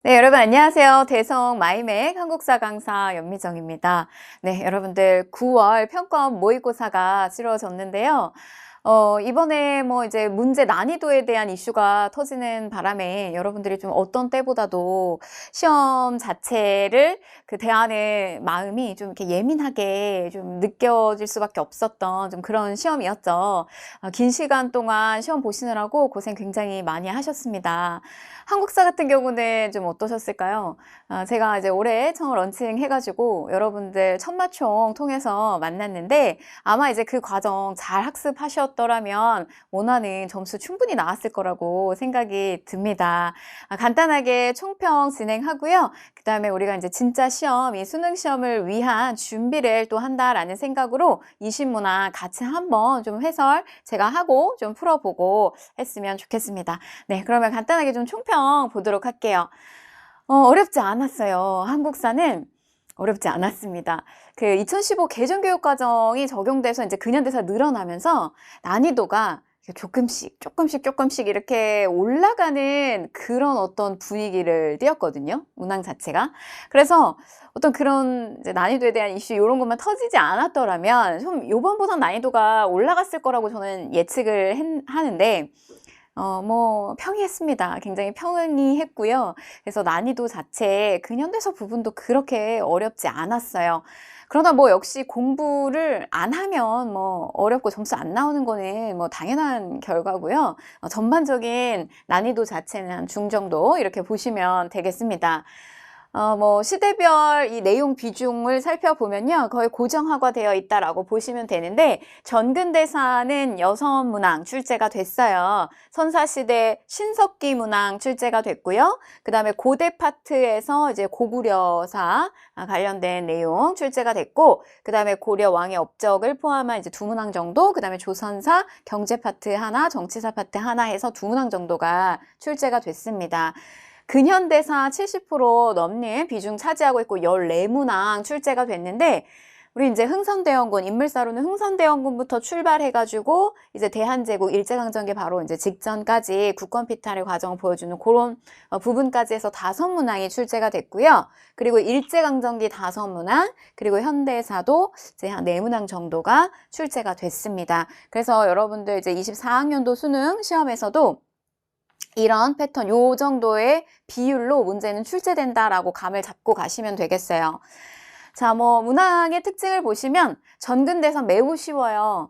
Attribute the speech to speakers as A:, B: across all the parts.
A: 네, 여러분 안녕하세요. 대성 마이맥 한국사 강사 연미정입니다. 네, 여러분들 9월 평가원 모의고사가 치러졌는데요. 이번에 뭐 이제 문제 난이도에 대한 이슈가 터지는 바람에 여러분들이 좀 어떤 때보다도 시험 자체를 그 대하는 마음이 좀 이렇게 예민하게 좀 느껴질 수밖에 없었던 좀 그런 시험이었죠. 긴 시간 동안 시험 보시느라고 고생 굉장히 많이 하셨습니다. 한국사 같은 경우는 좀 어떠셨을까요? 제가 이제 올해 처음 런칭 해가지고 여러분들 첫마총 통해서 만났는데 아마 이제 그 과정 잘 학습하셨더라면 원하는 점수 충분히 나왔을 거라고 생각이 듭니다. 간단하게 총평 진행하고요. 그 다음에 우리가 이제 진짜 시험, 이 수능 시험을 위한 준비를 또 한다라는 생각으로 20문항 같이 한번 좀 해설 제가 하고 좀 풀어보고 했으면 좋겠습니다. 네, 그러면 간단하게 좀 총평 보도록 할게요. 어렵지 않았어요. 한국사는 어렵지 않았습니다. 그 2015 개정교육과정이 적용돼서 이제 근현대사 늘어나면서 난이도가 조금씩 이렇게 올라가는 그런 어떤 분위기를 띄었거든요. 문항 자체가. 그래서 어떤 그런 이제 난이도에 대한 이슈 이런 것만 터지지 않았더라면 좀 요번보다 난이도가 올라갔을 거라고 저는 예측을 하는데 뭐 평이했습니다. 굉장히 평이했고요. 그래서 난이도 자체 근현대사 부분도 그렇게 어렵지 않았어요. 그러나 뭐 역시 공부를 안 하면 뭐 어렵고 점수 안 나오는 거는 뭐 당연한 결과고요. 전반적인 난이도 자체는 한 중정도 이렇게 보시면 되겠습니다. 뭐 시대별 이 내용 비중을 살펴보면요. 거의 고정화되어 있다라고 보시면 되는데 전근대사는 6문항 출제가 됐어요. 선사시대 신석기 문항 출제가 됐고요. 그 다음에 고대 파트에서 이제 고구려사 관련된 내용 출제가 됐고 그 다음에 고려 왕의 업적을 포함한 이제 2문항 정도 그 다음에 조선사 경제 파트 하나 정치사 파트 하나 해서 2문항 정도가 출제가 됐습니다. 근현대사 70% 넘는 비중 차지하고 있고 14문항 출제가 됐는데 우리 이제 흥선대원군 인물사로는 흥선대원군부터 출발해가지고 이제 대한제국 일제강점기 바로 이제 직전까지 국권 피탈의 과정을 보여주는 그런 부분까지 해서 5문항이 출제가 됐고요. 그리고 일제강점기 5문항 그리고 현대사도 이제 한 4문항 정도가 출제가 됐습니다. 그래서 여러분들 이제 24학년도 수능 시험에서도 이런 패턴, 요 정도의 비율로 문제는 출제된다라고 감을 잡고 가시면 되겠어요. 자, 뭐 문항의 특징을 보시면 전근대사 매우 쉬워요.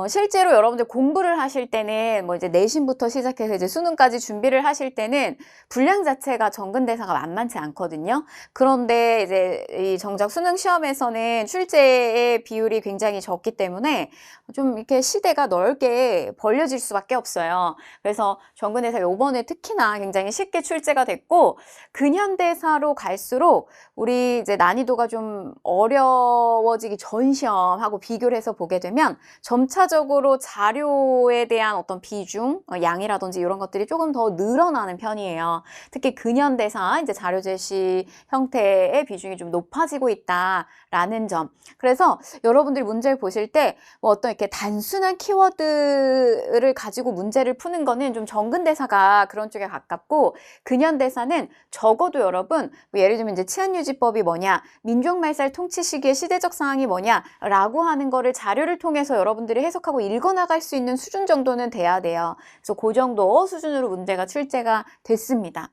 A: 실제로 여러분들 공부를 하실 때는 뭐 이제 내신부터 시작해서 이제 수능까지 준비를 하실 때는 분량 자체가 전근대사가 만만치 않거든요. 그런데 이제 이 정작 수능 시험에서는 출제의 비율이 굉장히 적기 때문에 좀 이렇게 시대가 넓게 벌려질 수밖에 없어요. 그래서 전근대사 요번에 특히나 굉장히 쉽게 출제가 됐고 근현대사로 갈수록 우리 이제 난이도가 좀 어려워지기 전 시험하고 비교를 해서 보게 되면 점차적으로 자료에 대한 어떤 비중, 양이라든지 이런 것들이 조금 더 늘어나는 편이에요. 특히 근현대사 이제 자료 제시 형태의 비중이 좀 높아지고 있다라는 점. 그래서 여러분들이 문제를 보실 때 뭐 어떤 이렇게 단순한 키워드를 가지고 문제를 푸는 거는 좀 전근대사가 그런 쪽에 가깝고 근현대사는 적어도 여러분 뭐 예를 들면 이제 치안유지법이 뭐냐, 민족말살 통치 시기의 시대적 상황이 뭐냐라고 하는 거를 자료를 통해서 여러분들이 해석하고 읽어나갈 수 있는 수준 정도는 돼야 돼요. 그래서 그 정도 수준으로 문제가 출제가 됐습니다.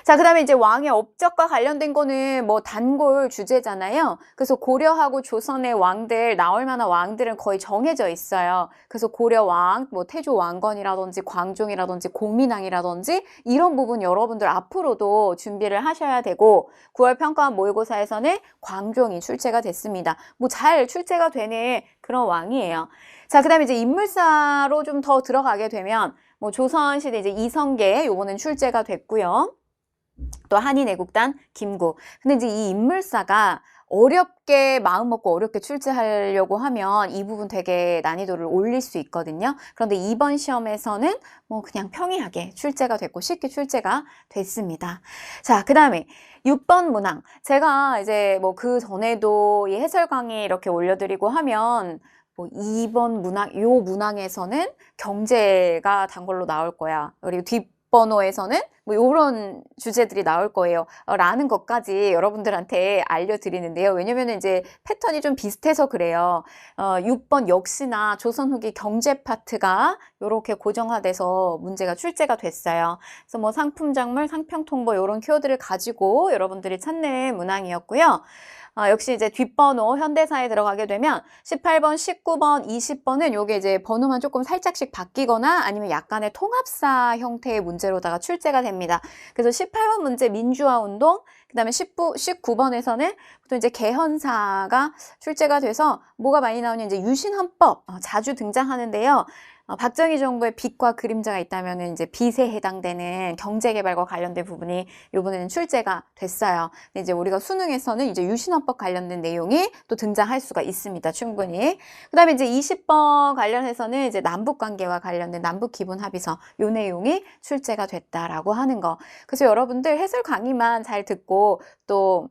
A: 자, 그 다음에 이제 왕의 업적과 관련된 거는 뭐 단골 주제잖아요. 그래서 고려하고 조선의 왕들, 나올 만한 왕들은 거의 정해져 있어요. 그래서 고려 왕, 뭐 태조 왕건이라든지 광종이라든지 공민왕이라든지 이런 부분 여러분들 앞으로도 준비를 하셔야 되고 9월 평가원 모의고사에서는 광종이 출제가 됐습니다. 뭐 잘 출제가 되는 그런 왕이에요. 자, 그 다음에 이제 인물사로 좀 더 들어가게 되면 뭐 조선시대 이제 이성계 요거는 출제가 됐고요. 또 한인애국단 김구. 근데 이제 이 인물사가 어렵게 마음 먹고 어렵게 출제하려고 하면 이 부분 되게 난이도를 올릴 수 있거든요. 그런데 이번 시험에서는 뭐 그냥 평이하게 출제가 됐고 쉽게 출제가 됐습니다. 자, 그 다음에 6번 문항. 제가 이제 뭐 그 전에도 이 해설 강의 이렇게 올려드리고 하면 뭐 2번 문항, 요 문항에서는 경제가 단골로 나올 거야. 그리고 뒷번호에서는 뭐 요런 주제들이 나올 거예요. 라는 것까지 여러분들한테 알려드리는데요. 왜냐면은 이제 패턴이 좀 비슷해서 그래요. 6번 역시나 조선 후기 경제 파트가 요렇게 고정화돼서 문제가 출제가 됐어요. 그래서 뭐 상품 작물, 상평 통보 요런 키워드를 가지고 여러분들이 찾는 문항이었고요. 역시 이제 뒷번호 현대사에 들어가게 되면 18번, 19번, 20번은 요게 이제 번호만 조금 살짝씩 바뀌거나 아니면 약간의 통합사 형태의 문제로다가 출제가 됩니다. 그래서 18번 문제 민주화 운동, 그다음에 19번에서는 보통 이제 개헌사가 출제가 돼서 뭐가 많이 나오냐 이제 유신헌법 자주 등장하는데요. 박정희 정부의 빛과 그림자가 있다면 이제 빛에 해당되는 경제개발과 관련된 부분이 이번에는 출제가 됐어요. 근데 이제 우리가 수능에서는 이제 유신헌법 관련된 내용이 또 등장할 수가 있습니다. 충분히. 그 다음에 이제 20번 관련해서는 이제 남북관계와 관련된 남북기본합의서 요 내용이 출제가 됐다라고 하는 거. 그래서 여러분들 해설 강의만 잘 듣고 또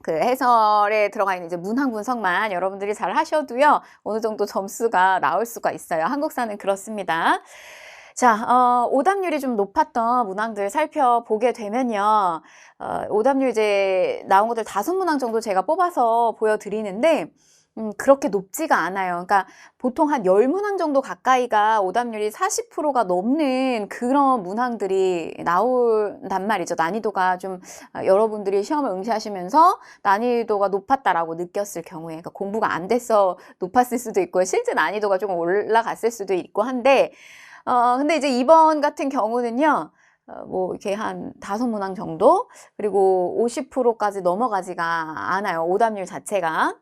A: 그 해설에 들어가 있는 이제 문항 분석만 여러분들이 잘 하셔도요, 어느 정도 점수가 나올 수가 있어요. 한국사는 그렇습니다. 자, 오답률이 좀 높았던 문항들 살펴보게 되면요, 오답률 이제 나온 것들 5문항 정도 제가 뽑아서 보여드리는데, 그렇게 높지가 않아요. 그러니까 보통 한 10문항 정도 가까이가 오답률이 40%가 넘는 그런 문항들이 나온단 말이죠. 난이도가 좀 여러분들이 시험을 응시하시면서 난이도가 높았다라고 느꼈을 경우에, 그러니까 공부가 안 돼서 높았을 수도 있고 실제 난이도가 조금 올라갔을 수도 있고 한데, 근데 이제 이번 같은 경우는요, 뭐 이렇게 한 5문항 정도, 그리고 50%까지 넘어가지가 않아요. 오답률 자체가.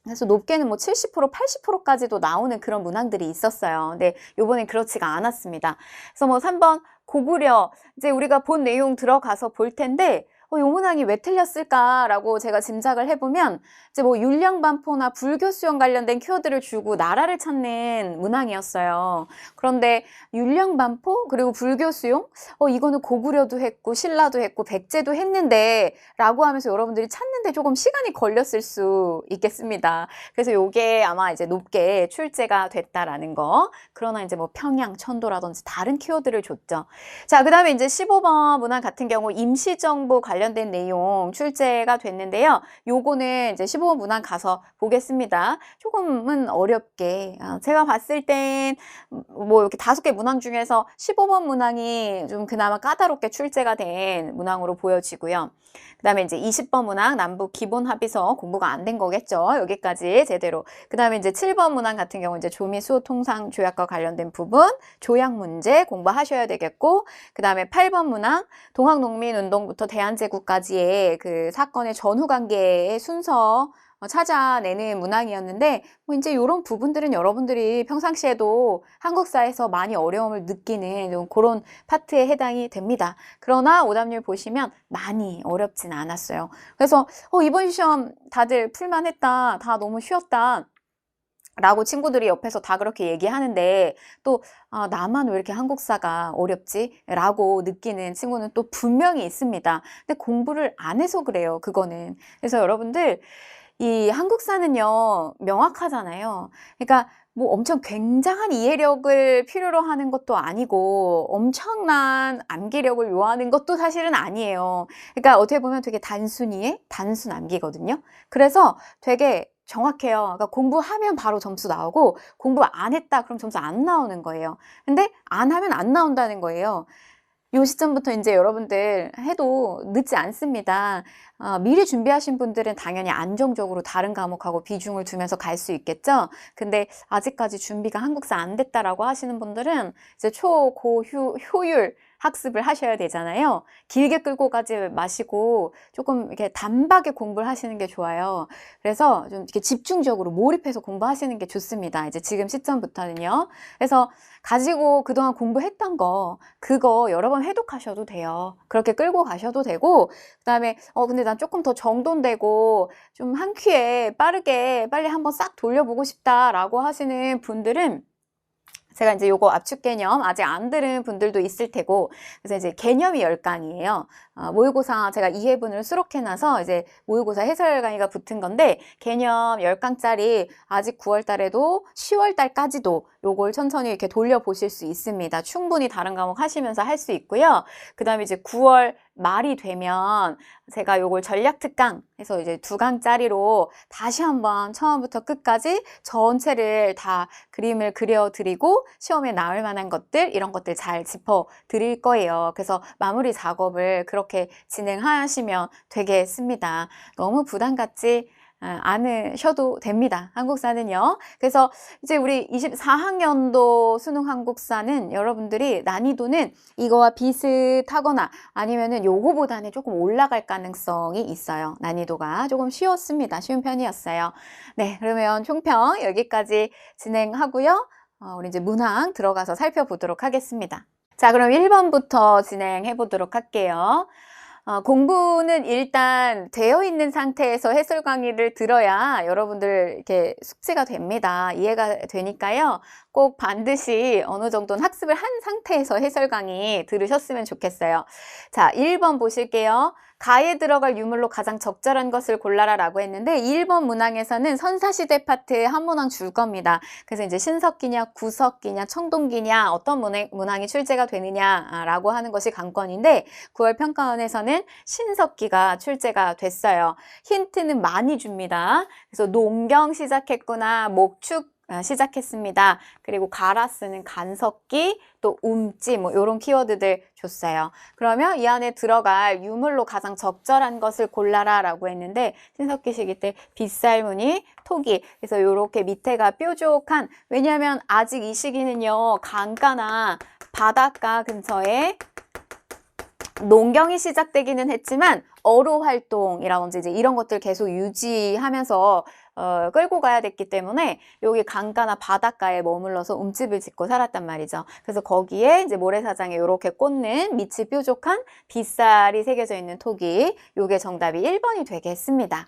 A: 그래서 높게는 뭐 70%, 80%까지도 나오는 그런 문항들이 있었어요. 근데 요번엔 그렇지가 않았습니다. 그래서 뭐 3번 고구려, 이제 우리가 본 내용 들어가서 볼 텐데, 요 문항이 왜 틀렸을까라고 제가 짐작을 해보면, 이제 뭐 율량반포나 불교 수용 관련된 키워드를 주고 나라를 찾는 문항이었어요. 그런데 율량반포 그리고 불교 수용, 이거는 고구려도 했고 신라도 했고 백제도 했는데 라고 하면서 여러분들이 찾는데 조금 시간이 걸렸을 수 있겠습니다. 그래서 요게 아마 이제 높게 출제가 됐다라는 거. 그러나 이제 뭐 평양, 천도라든지 다른 키워드를 줬죠. 자, 그 다음에 이제 15번 문항 같은 경우 임시정부 관련된 내용 출제가 됐는데요. 요거는 이제 15번 문항 가서 보겠습니다. 조금은 어렵게, 제가 봤을 땐 뭐 이렇게 5개 문항 중에서 15번 문항이 좀 그나마 까다롭게 출제가 된 문항으로 보여지고요. 그 다음에 이제 20번 문항 남북 기본 합의서 공부가 안 된 거겠죠. 여기까지 제대로. 그 다음에 이제 7번 문항 같은 경우 이제 조미 수호 통상 조약과 관련된 부분 조약 문제 공부하셔야 되겠고, 그 다음에 8번 문항 동학농민운동부터 대한제국까지의 그 사건의 전후 관계의 순서 찾아내는 문항이었는데, 뭐 이제 이런 부분들은 여러분들이 평상시에도 한국사에서 많이 어려움을 느끼는 좀 그런 파트에 해당이 됩니다. 그러나 오답률 보시면 많이 어렵진 않았어요. 그래서 이번 시험 다들 풀만했다, 다 너무 쉬웠다 라고 친구들이 옆에서 다 그렇게 얘기하는데, 또 나만 왜 이렇게 한국사가 어렵지? 라고 느끼는 친구는 또 분명히 있습니다. 근데 공부를 안 해서 그래요, 그거는. 그래서 여러분들 이 한국사는요, 명확하잖아요. 그러니까 뭐 엄청 굉장한 이해력을 필요로 하는 것도 아니고 엄청난 암기력을 요하는 것도 사실은 아니에요. 그러니까 어떻게 보면 되게 단순히의 단순 암기거든요. 그래서 되게 정확해요. 그러니까 공부하면 바로 점수 나오고 공부 안 했다 그럼 점수 안 나오는 거예요. 근데 안 하면 안 나온다는 거예요. 요 시점부터 이제 여러분들 해도 늦지 않습니다. 미리 준비하신 분들은 당연히 안정적으로 다른 과목하고 비중을 두면서 갈 수 있겠죠. 근데 아직까지 준비가 한국사 안 됐다라고 하시는 분들은 이제 효율 학습을 하셔야 되잖아요. 길게 끌고 가지 마시고 조금 이렇게 단박에 공부를 하시는 게 좋아요. 그래서 좀 이렇게 집중적으로 몰입해서 공부하시는 게 좋습니다. 이제 지금 시점부터는요. 그래서 가지고 그동안 공부했던 거, 그거 여러 번 회독하셔도 돼요. 그렇게 끌고 가셔도 되고, 그다음에 근데 난 조금 더 정돈되고 좀 한 큐에 빠르게 빨리 한번 싹 돌려보고 싶다라고 하시는 분들은 제가 이제 요거 압축 개념 아직 안 들은 분들도 있을 테고, 그래서 이제 개념이 10강이에요. 모의고사 제가 2회분을 수록해놔서 이제 모의고사 해설 강의가 붙은 건데, 개념 10강짜리 아직 9월 달에도 10월 달까지도 요걸 천천히 이렇게 돌려보실 수 있습니다. 충분히 다른 과목 하시면서 할 수 있고요. 그 다음에 이제 9월 말이 되면 제가 요걸 전략 특강 해서 이제 2강짜리로 다시 한번 처음부터 끝까지 전체를 다 그림을 그려드리고 시험에 나올 만한 것들, 이런 것들 잘 짚어 드릴 거예요. 그래서 마무리 작업을 그렇게 진행하시면 되겠습니다. 너무 부담 갖지 않으셔도 됩니다. 한국사는요. 그래서 이제 우리 24학년도 수능 한국사는 여러분들이 난이도는 이거와 비슷하거나 아니면은 요거보다는 조금 올라갈 가능성이 있어요. 난이도가 조금 쉬웠습니다. 쉬운 편이었어요. 네, 그러면 총평 여기까지 진행하고요. 우리 이제 문항 들어가서 살펴보도록 하겠습니다. 자, 그럼 1번부터 진행해 보도록 할게요. 공부는 일단 되어 있는 상태에서 해설 강의를 들어야 여러분들 이렇게 숙지가 됩니다. 이해가 되니까요. 꼭 반드시 어느 정도는 학습을 한 상태에서 해설 강의 들으셨으면 좋겠어요. 자, 1번 보실게요. 가에 들어갈 유물로 가장 적절한 것을 골라라 라고 했는데 1번 문항에서는 선사시대 파트 한 문항 줄 겁니다. 그래서 이제 신석기냐 구석기냐 청동기냐 어떤 문항이 출제가 되느냐라고 하는 것이 관건인데 9월 평가원에서는 신석기가 출제가 됐어요. 힌트는 많이 줍니다. 그래서 농경 시작했구나, 목축 시작했습니다. 그리고 가라스는 간석기, 또 움찌 뭐 이런 키워드들 줬어요. 그러면 이 안에 들어갈 유물로 가장 적절한 것을 골라라 라고 했는데 신석기 시기 때 빗살무늬, 토기, 그래서 이렇게 밑에가 뾰족한, 왜냐하면 아직 이 시기는요 강가나 바닷가 근처에 농경이 시작되기는 했지만 어로 활동이라든지 이제 이런 것들 계속 유지하면서 끌고 가야 됐기 때문에 여기 강가나 바닷가에 머물러서 움집을 짓고 살았단 말이죠. 그래서 거기에 이제 모래사장에 이렇게 꽂는 밑이 뾰족한 빗살이 새겨져 있는 토기, 요게 정답이 1번이 되겠습니다.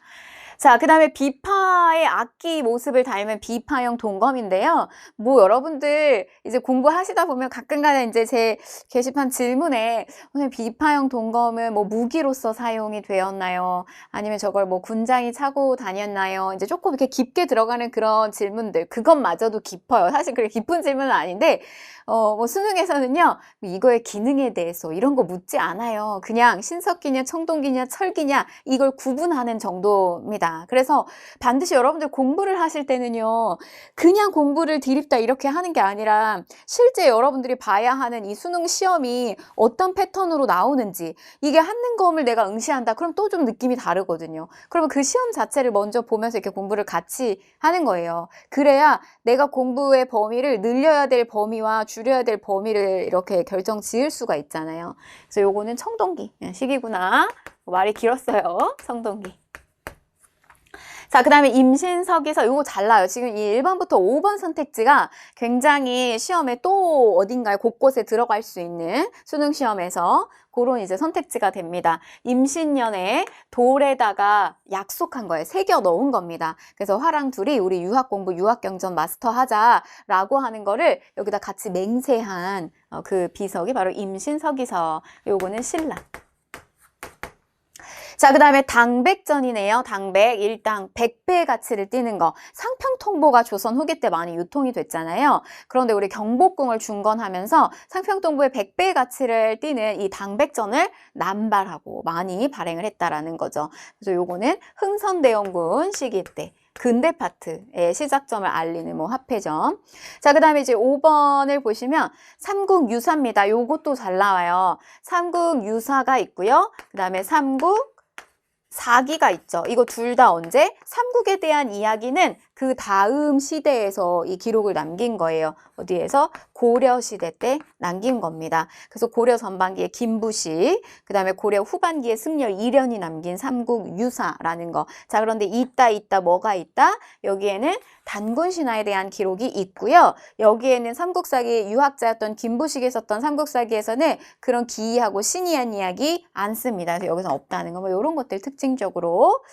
A: 자, 그 다음에 비파의 악기 모습을 닮은 비파형 동검인데요. 뭐 여러분들 이제 공부하시다 보면 가끔가다 이제 제 게시판 질문에 오늘 비파형 동검은 뭐 무기로서 사용이 되었나요? 아니면 저걸 뭐 군장이 차고 다녔나요? 이제 조금 이렇게 깊게 들어가는 그런 질문들, 그것마저도 깊어요. 사실 그렇게 깊은 질문은 아닌데 뭐 수능에서는요 이거의 기능에 대해서 이런 거 묻지 않아요. 그냥 신석기냐 청동기냐 철기냐 이걸 구분하는 정도입니다. 그래서 반드시 여러분들 공부를 하실 때는요 그냥 공부를 드립다 이렇게 하는 게 아니라 실제 여러분들이 봐야 하는 이 수능 시험이 어떤 패턴으로 나오는지, 이게 한능검을 내가 응시한다 그럼 또 좀 느낌이 다르거든요. 그러면 그 시험 자체를 먼저 보면서 이렇게 공부를 같이 하는 거예요. 그래야 내가 공부의 범위를 늘려야 될 범위와 줄여야 될 범위를 이렇게 결정 지을 수가 있잖아요. 그래서 요거는 청동기 시기구나. 말이 길었어요. 청동기. 자, 그 다음에 임신석에서 요거 잘라요. 지금 이 1번부터 5번 선택지가 굉장히 시험에 또 어딘가에 곳곳에 들어갈 수 있는 수능 시험에서 그런 이제 선택지가 됩니다. 임신년에 돌에다가 약속한 거예요. 새겨 넣은 겁니다. 그래서 화랑 둘이 우리 유학 공부, 유학 경전 마스터 하자라고 하는 거를 여기다 같이 맹세한 그 비석이 바로 임신석이서. 요거는 신라. 자, 그 다음에 당백전이네요. 당백, 일당 100배의 가치를 띠는 거. 상평통보가 조선 후기 때 많이 유통이 됐잖아요. 그런데 우리 경복궁을 중건하면서 상평통보의 100배의 가치를 띠는 이 당백전을 남발하고 많이 발행을 했다라는 거죠. 그래서 요거는 흥선대원군 시기 때 근대 파트의 시작점을 알리는 뭐 화폐점. 자, 그 다음에 이제 5번을 보시면 삼국유사입니다. 요것도 잘 나와요. 삼국유사가 있고요. 그 다음에 삼국 사기가 있죠. 이거 둘 다 언제? 삼국에 대한 이야기는 그 다음 시대에서 이 기록을 남긴 거예요. 어디에서? 고려시대 때 남긴 겁니다. 그래서 고려 전반기에 김부식, 그 다음에 고려 후반기에 승려 이련이 남긴 삼국유사라는 거. 자, 그런데 있다 뭐가 있다? 여기에는 단군신화에 대한 기록이 있고요. 여기에는 삼국사기 유학자였던 김부식이 썼던 삼국사기에서는 그런 기이하고 신이한 이야기 안 씁니다. 그래서 여기서 없다는 거. 뭐 이런 것들 특징적으로.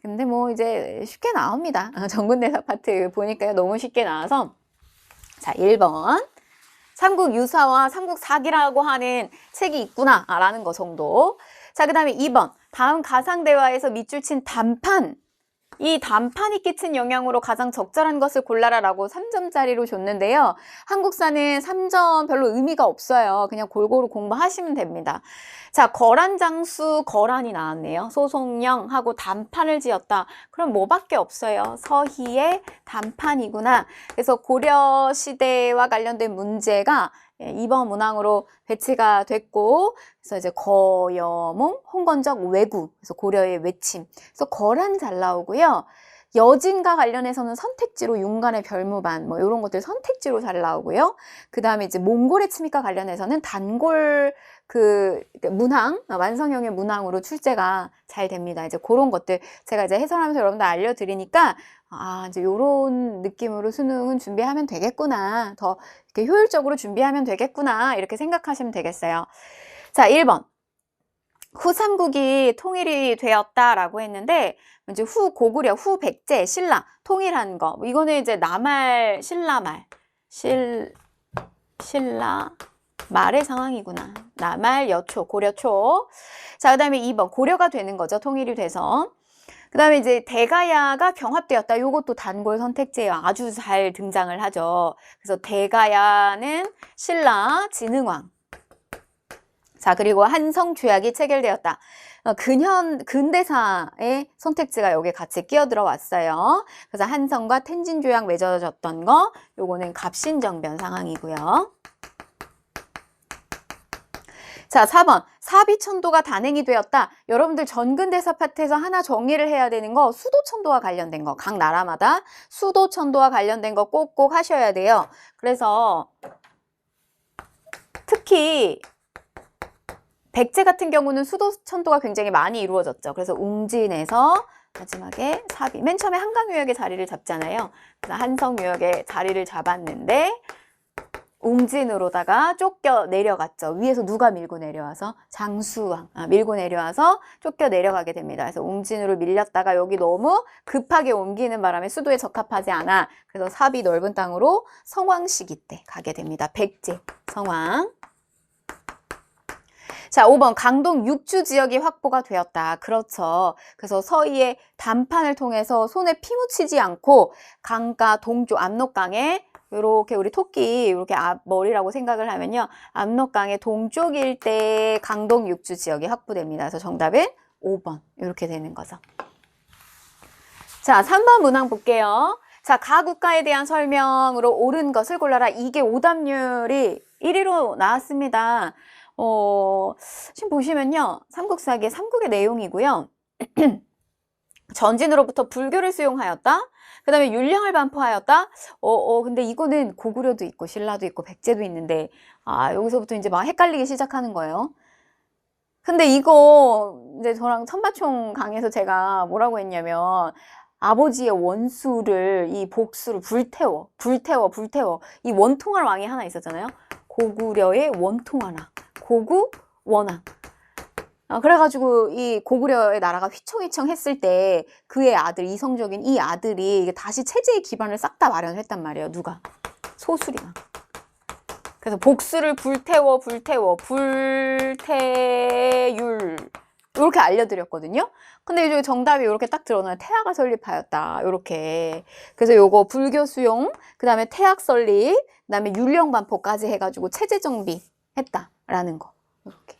A: 근데 뭐 이제 쉽게 나옵니다. 정군대사 파트 보니까요. 너무 쉽게 나와서 자, 1번. 삼국 유사와 삼국 사기라고 하는 책이 있구나라는 거 정도. 자, 그 다음에 2번. 다음 가상대화에서 밑줄 친 단판. 이 단판이 끼친 영향으로 가장 적절한 것을 골라라라고 3점짜리로 줬는데요. 한국사는 3점 별로 의미가 없어요. 그냥 골고루 공부하시면 됩니다. 자, 거란장수 거란이 나왔네요. 소송령하고 단판을 지었다. 그럼 뭐밖에 없어요. 서희의 단판이구나. 그래서 고려시대와 관련된 문제가 2번 문항으로 배치가 됐고, 그래서 이제 거여몽, 홍건적, 왜구, 그래서 고려의 외침. 그래서 거란 잘 나오고요. 여진과 관련해서는 선택지로 윤관의 별무반, 뭐 이런 것들 선택지로 잘 나오고요. 그 다음에 이제 몽골의 침입과 관련해서는 단골 문항, 완성형의 문항으로 출제가 잘 됩니다. 이제 그런 것들 제가 이제 해설하면서 여러분들 알려드리니까 이제 요런 느낌으로 수능은 준비하면 되겠구나. 더 이렇게 효율적으로 준비하면 되겠구나. 이렇게 생각하시면 되겠어요. 자, 1번. 후 삼국이 통일이 되었다라고 했는데, 이제 후 고구려, 후 백제, 신라, 통일한 거. 이거는 이제 나말, 신라말. 신라 말의 상황이구나. 나말, 여초, 고려초. 자, 그 다음에 2번. 고려가 되는 거죠. 통일이 돼서. 그 다음에 이제 대가야가 병합되었다. 요것도 단골 선택지에 아주 잘 등장을 하죠. 그래서 대가야는 신라, 진흥왕. 자, 그리고 한성조약이 체결되었다. 근대사의 선택지가 여기 같이 끼어 들어왔어요. 그래서 한성과 텐진조약 맺어졌던 거, 요거는 갑신정변 상황이고요. 자, 4번. 사비천도가 단행이 되었다. 여러분들 전근대사 파트에서 하나 정리를 해야 되는 거 수도천도와 관련된 거. 각 나라마다 수도천도와 관련된 거 꼭꼭 하셔야 돼요. 그래서 특히 백제 같은 경우는 수도천도가 굉장히 많이 이루어졌죠. 그래서 웅진에서 마지막에 사비. 맨 처음에 한강유역에 자리를 잡잖아요. 그래서 한성유역에 자리를 잡았는데 웅진으로다가 쫓겨 내려갔죠. 위에서 누가 밀고 내려와서? 장수왕. 밀고 내려와서 쫓겨 내려가게 됩니다. 그래서 웅진으로 밀렸다가 여기 너무 급하게 옮기는 바람에 수도에 적합하지 않아. 그래서 사비 넓은 땅으로 성왕 시기 때 가게 됩니다. 백제, 성왕. 자, 5번. 강동 육주 지역이 확보가 되었다. 그렇죠. 그래서 서희의 단판을 통해서 손에 피 묻히지 않고 강가 동쪽 압록강에 이렇게 우리 토끼 이렇게 앞머리라고 생각을 하면요. 압록강의 동쪽 일대에 강동 육주 지역이 확보됩니다. 그래서 정답은 5번 이렇게 되는 거죠. 자, 3번 문항 볼게요. 자, 가 국가에 대한 설명으로 옳은 것을 골라라. 이게 오답률이 1위로 나왔습니다. 지금 보시면요. 삼국사기 삼국의 내용이고요. 전진으로부터 불교를 수용하였다. 그 다음에 율령을 반포하였다. 근데 이거는 고구려도 있고 신라도 있고 백제도 있는데 여기서부터 이제 막 헷갈리기 시작하는 거예요. 근데 이거 이제 저랑 천마총 강에서 제가 뭐라고 했냐면 아버지의 원수를 이 복수를 불태워 이 원통할 왕이 하나 있었잖아요. 고구려의 원통하나 고구 원왕. 그래가지고 이 고구려의 나라가 휘청휘청 했을 때 그의 아들 이성적인 이 아들이 다시 체제의 기반을 싹 다 마련했단 말이에요. 누가? 소수리가. 그래서 복수를 불태율 이렇게 알려드렸거든요. 근데 이제 정답이 이렇게 딱 드러나요. 태학을 설립하였다. 이렇게. 그래서 요거 불교 수용, 그 다음에 태학 설립, 그 다음에 율령 반포까지 해가지고 체제 정비했다라는 거. 이렇게.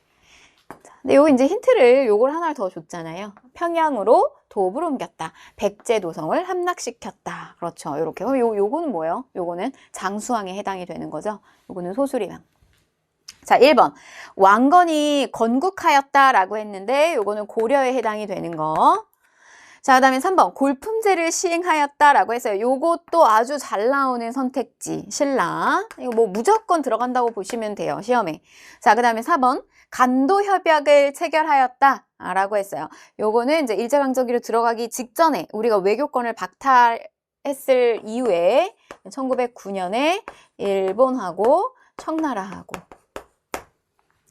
A: 근데 요거 이제 힌트를 요걸 하나를 더 줬잖아요. 평양으로 도읍을 옮겼다. 백제 도성을 함락시켰다. 그렇죠. 요렇게. 요거는 뭐예요? 요거는 장수왕에 해당이 되는 거죠. 요거는 소수리왕. 자, 1번. 왕건이 건국하였다라고 했는데 요거는 고려에 해당이 되는 거. 자, 그 다음에 3번. 골품제를 시행하였다라고 했어요. 요것도 아주 잘 나오는 선택지. 신라. 이거 뭐 무조건 들어간다고 보시면 돼요. 시험에. 자, 그 다음에 4번. 간도협약을 체결하였다라고 했어요. 요거는 이제 일제강점기로 들어가기 직전에 우리가 외교권을 박탈했을 이후에 1909년에 일본하고 청나라하고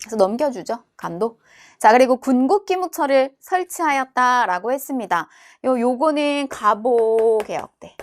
A: 그래서 넘겨주죠. 간도. 자, 그리고 군국기묵처를 설치하였다라고 했습니다. 요거는 가보개혁 때.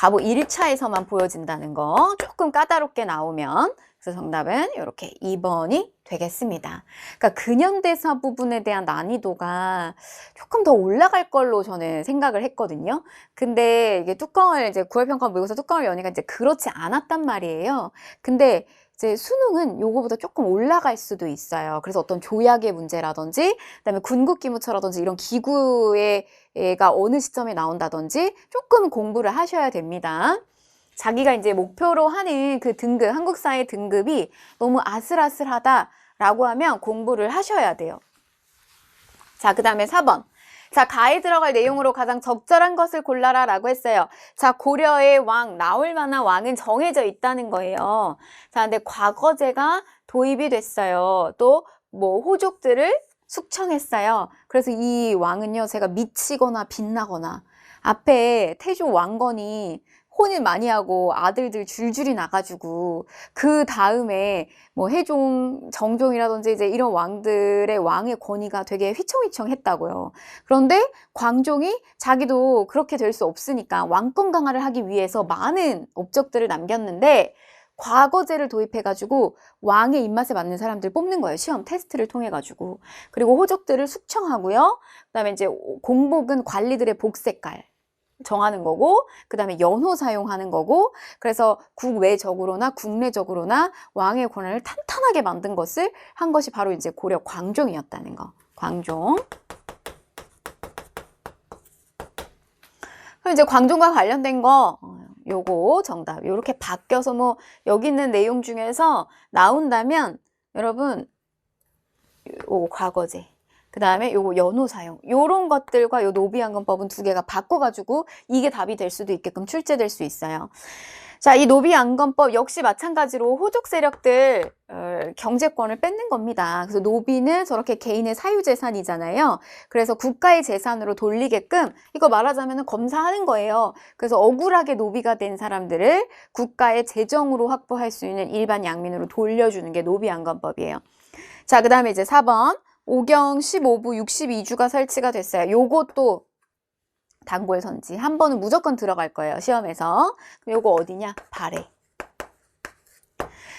A: 가보 1차에서만 보여진다는 거 조금 까다롭게 나오면 그래서 정답은 이렇게 2번이 되겠습니다. 그러니까 근현대사 부분에 대한 난이도가 조금 더 올라갈 걸로 저는 생각을 했거든요. 근데 이게 뚜껑을 이제 9월 평가 모의고사 뚜껑을 여니까 이제 그렇지 않았단 말이에요. 근데 이제 수능은 요거보다 조금 올라갈 수도 있어요. 그래서 어떤 조약의 문제라든지 그다음에 군국기무처라든지 이런 기구가 어느 시점에 나온다든지 조금 공부를 하셔야 됩니다. 자기가 이제 목표로 하는 그 등급, 한국사의 등급이 너무 아슬아슬하다라고 하면 공부를 하셔야 돼요. 자, 그 다음에 4번. 자, 가에 들어갈 내용으로 가장 적절한 것을 골라라 라고 했어요. 자, 고려의 왕, 나올 만한 왕은 정해져 있다는 거예요. 자, 근데 과거제가 도입이 됐어요. 또 뭐 호족들을 숙청했어요. 그래서 이 왕은요, 제가 미치거나 빛나거나 앞에 태조 왕건이 혼을 많이 하고 아들들 줄줄이 나가지고 그 다음에 뭐 해종, 정종이라든지 이제 이런 왕들의 왕의 권위가 되게 휘청휘청했다고요. 그런데 광종이 자기도 그렇게 될 수 없으니까 왕권 강화를 하기 위해서 많은 업적들을 남겼는데 과거제를 도입해가지고 왕의 입맛에 맞는 사람들 뽑는 거예요. 시험 테스트를 통해가지고. 그리고 호족들을 숙청하고요. 그다음에 이제 공복은 관리들의 복 색깔 정하는 거고, 그 다음에 연호 사용하는 거고, 그래서 국외적으로나 국내적으로나 왕의 권한을 탄탄하게 만든 것을 한 것이 바로 이제 고려 광종이었다는 거. 광종. 그럼 이제 광종과 관련된 거, 요거 정답. 요렇게 바뀌어서 뭐, 여기 있는 내용 중에서 나온다면, 여러분, 요 과거제. 그 다음에 요거 연호 사용 요런 것들과 요 노비양금법은 두 개가 바꿔가지고 이게 답이 될 수도 있게끔 출제될 수 있어요. 자, 이 노비양금법 역시 마찬가지로 호족 세력들 경제권을 뺏는 겁니다. 그래서 노비는 저렇게 개인의 사유재산이잖아요. 그래서 국가의 재산으로 돌리게끔 이거 말하자면 검사하는 거예요. 그래서 억울하게 노비가 된 사람들을 국가의 재정으로 확보할 수 있는 일반 양민으로 돌려주는 게 노비양금법이에요. 자, 그 다음에 이제 4번 오경 15부 62주가 설치가 됐어요. 요것도 단골 선지. 한 번은 무조건 들어갈 거예요. 시험에서. 그럼 요거 어디냐? 발해.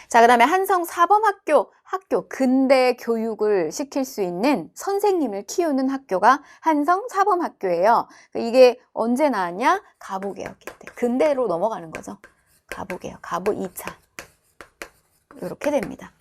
A: 자, 그 다음에 한성 사범학교. 학교. 근대 교육을 시킬 수 있는 선생님을 키우는 학교가 한성 사범학교예요. 이게 언제 나왔냐? 가보개혁기 때. 근대로 넘어가는 거죠. 가보개혁. 가보 2차. 이렇게 됩니다.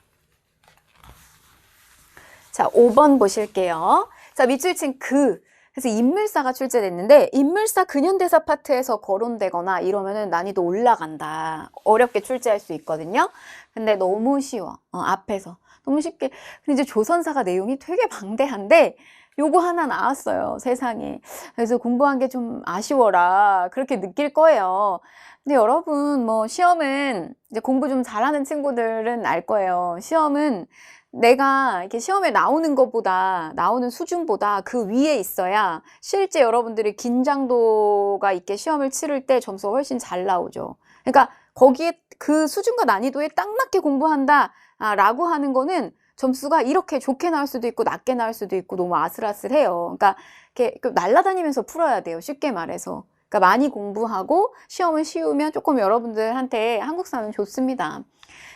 A: 자, 5번 보실게요. 자, 밑줄친 그래서 인물사가 출제됐는데 인물사 근현대사 파트에서 거론되거나 이러면은 난이도 올라간다. 어렵게 출제할 수 있거든요. 근데 너무 쉬워. 앞에서. 너무 쉽게. 근데 이제 조선사가 내용이 되게 방대한데 요거 하나 나왔어요. 세상에. 그래서 공부한 게 좀 아쉬워라. 그렇게 느낄 거예요. 근데 여러분 뭐 시험은 이제 공부 좀 잘하는 친구들은 알 거예요. 시험은 내가 이렇게 시험에 나오는 것보다 나오는 수준보다 그 위에 있어야 실제 여러분들이 긴장도가 있게 시험을 치를 때 점수가 훨씬 잘 나오죠. 그러니까 거기에 그 수준과 난이도에 딱 맞게 공부한다 라고 하는 거는 점수가 이렇게 좋게 나올 수도 있고 낮게 나올 수도 있고 너무 아슬아슬해요. 그러니까 이렇게 날아다니면서 풀어야 돼요. 쉽게 말해서. 그러니까 많이 공부하고 시험을 쉬우면 조금 여러분들한테 한국사는 좋습니다.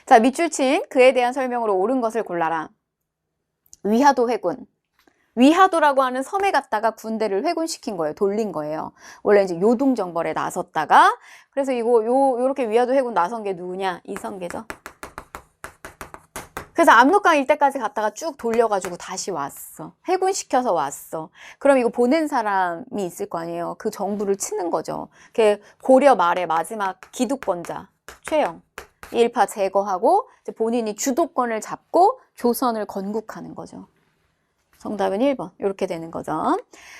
A: 자, 밑줄 친 그에 대한 설명으로 옳은 것을 골라라. 위하도 회군. 위하도라고 하는 섬에 갔다가 군대를 회군시킨 거예요. 돌린 거예요. 원래 이제 요동정벌에 나섰다가 그래서 요렇게 위하도 회군 나선 게 누구냐? 이성계죠. 그래서 압록강 일대까지 갔다가 쭉 돌려가지고 다시 왔어. 회군시켜서 왔어. 그럼 이거 보낸 사람이 있을 거 아니에요. 그 정부를 치는 거죠. 고려 말의 마지막 기득권자 최영. 일파 제거하고 이제 본인이 주도권을 잡고 조선을 건국하는 거죠. 정답은 1번. 이렇게 되는 거죠.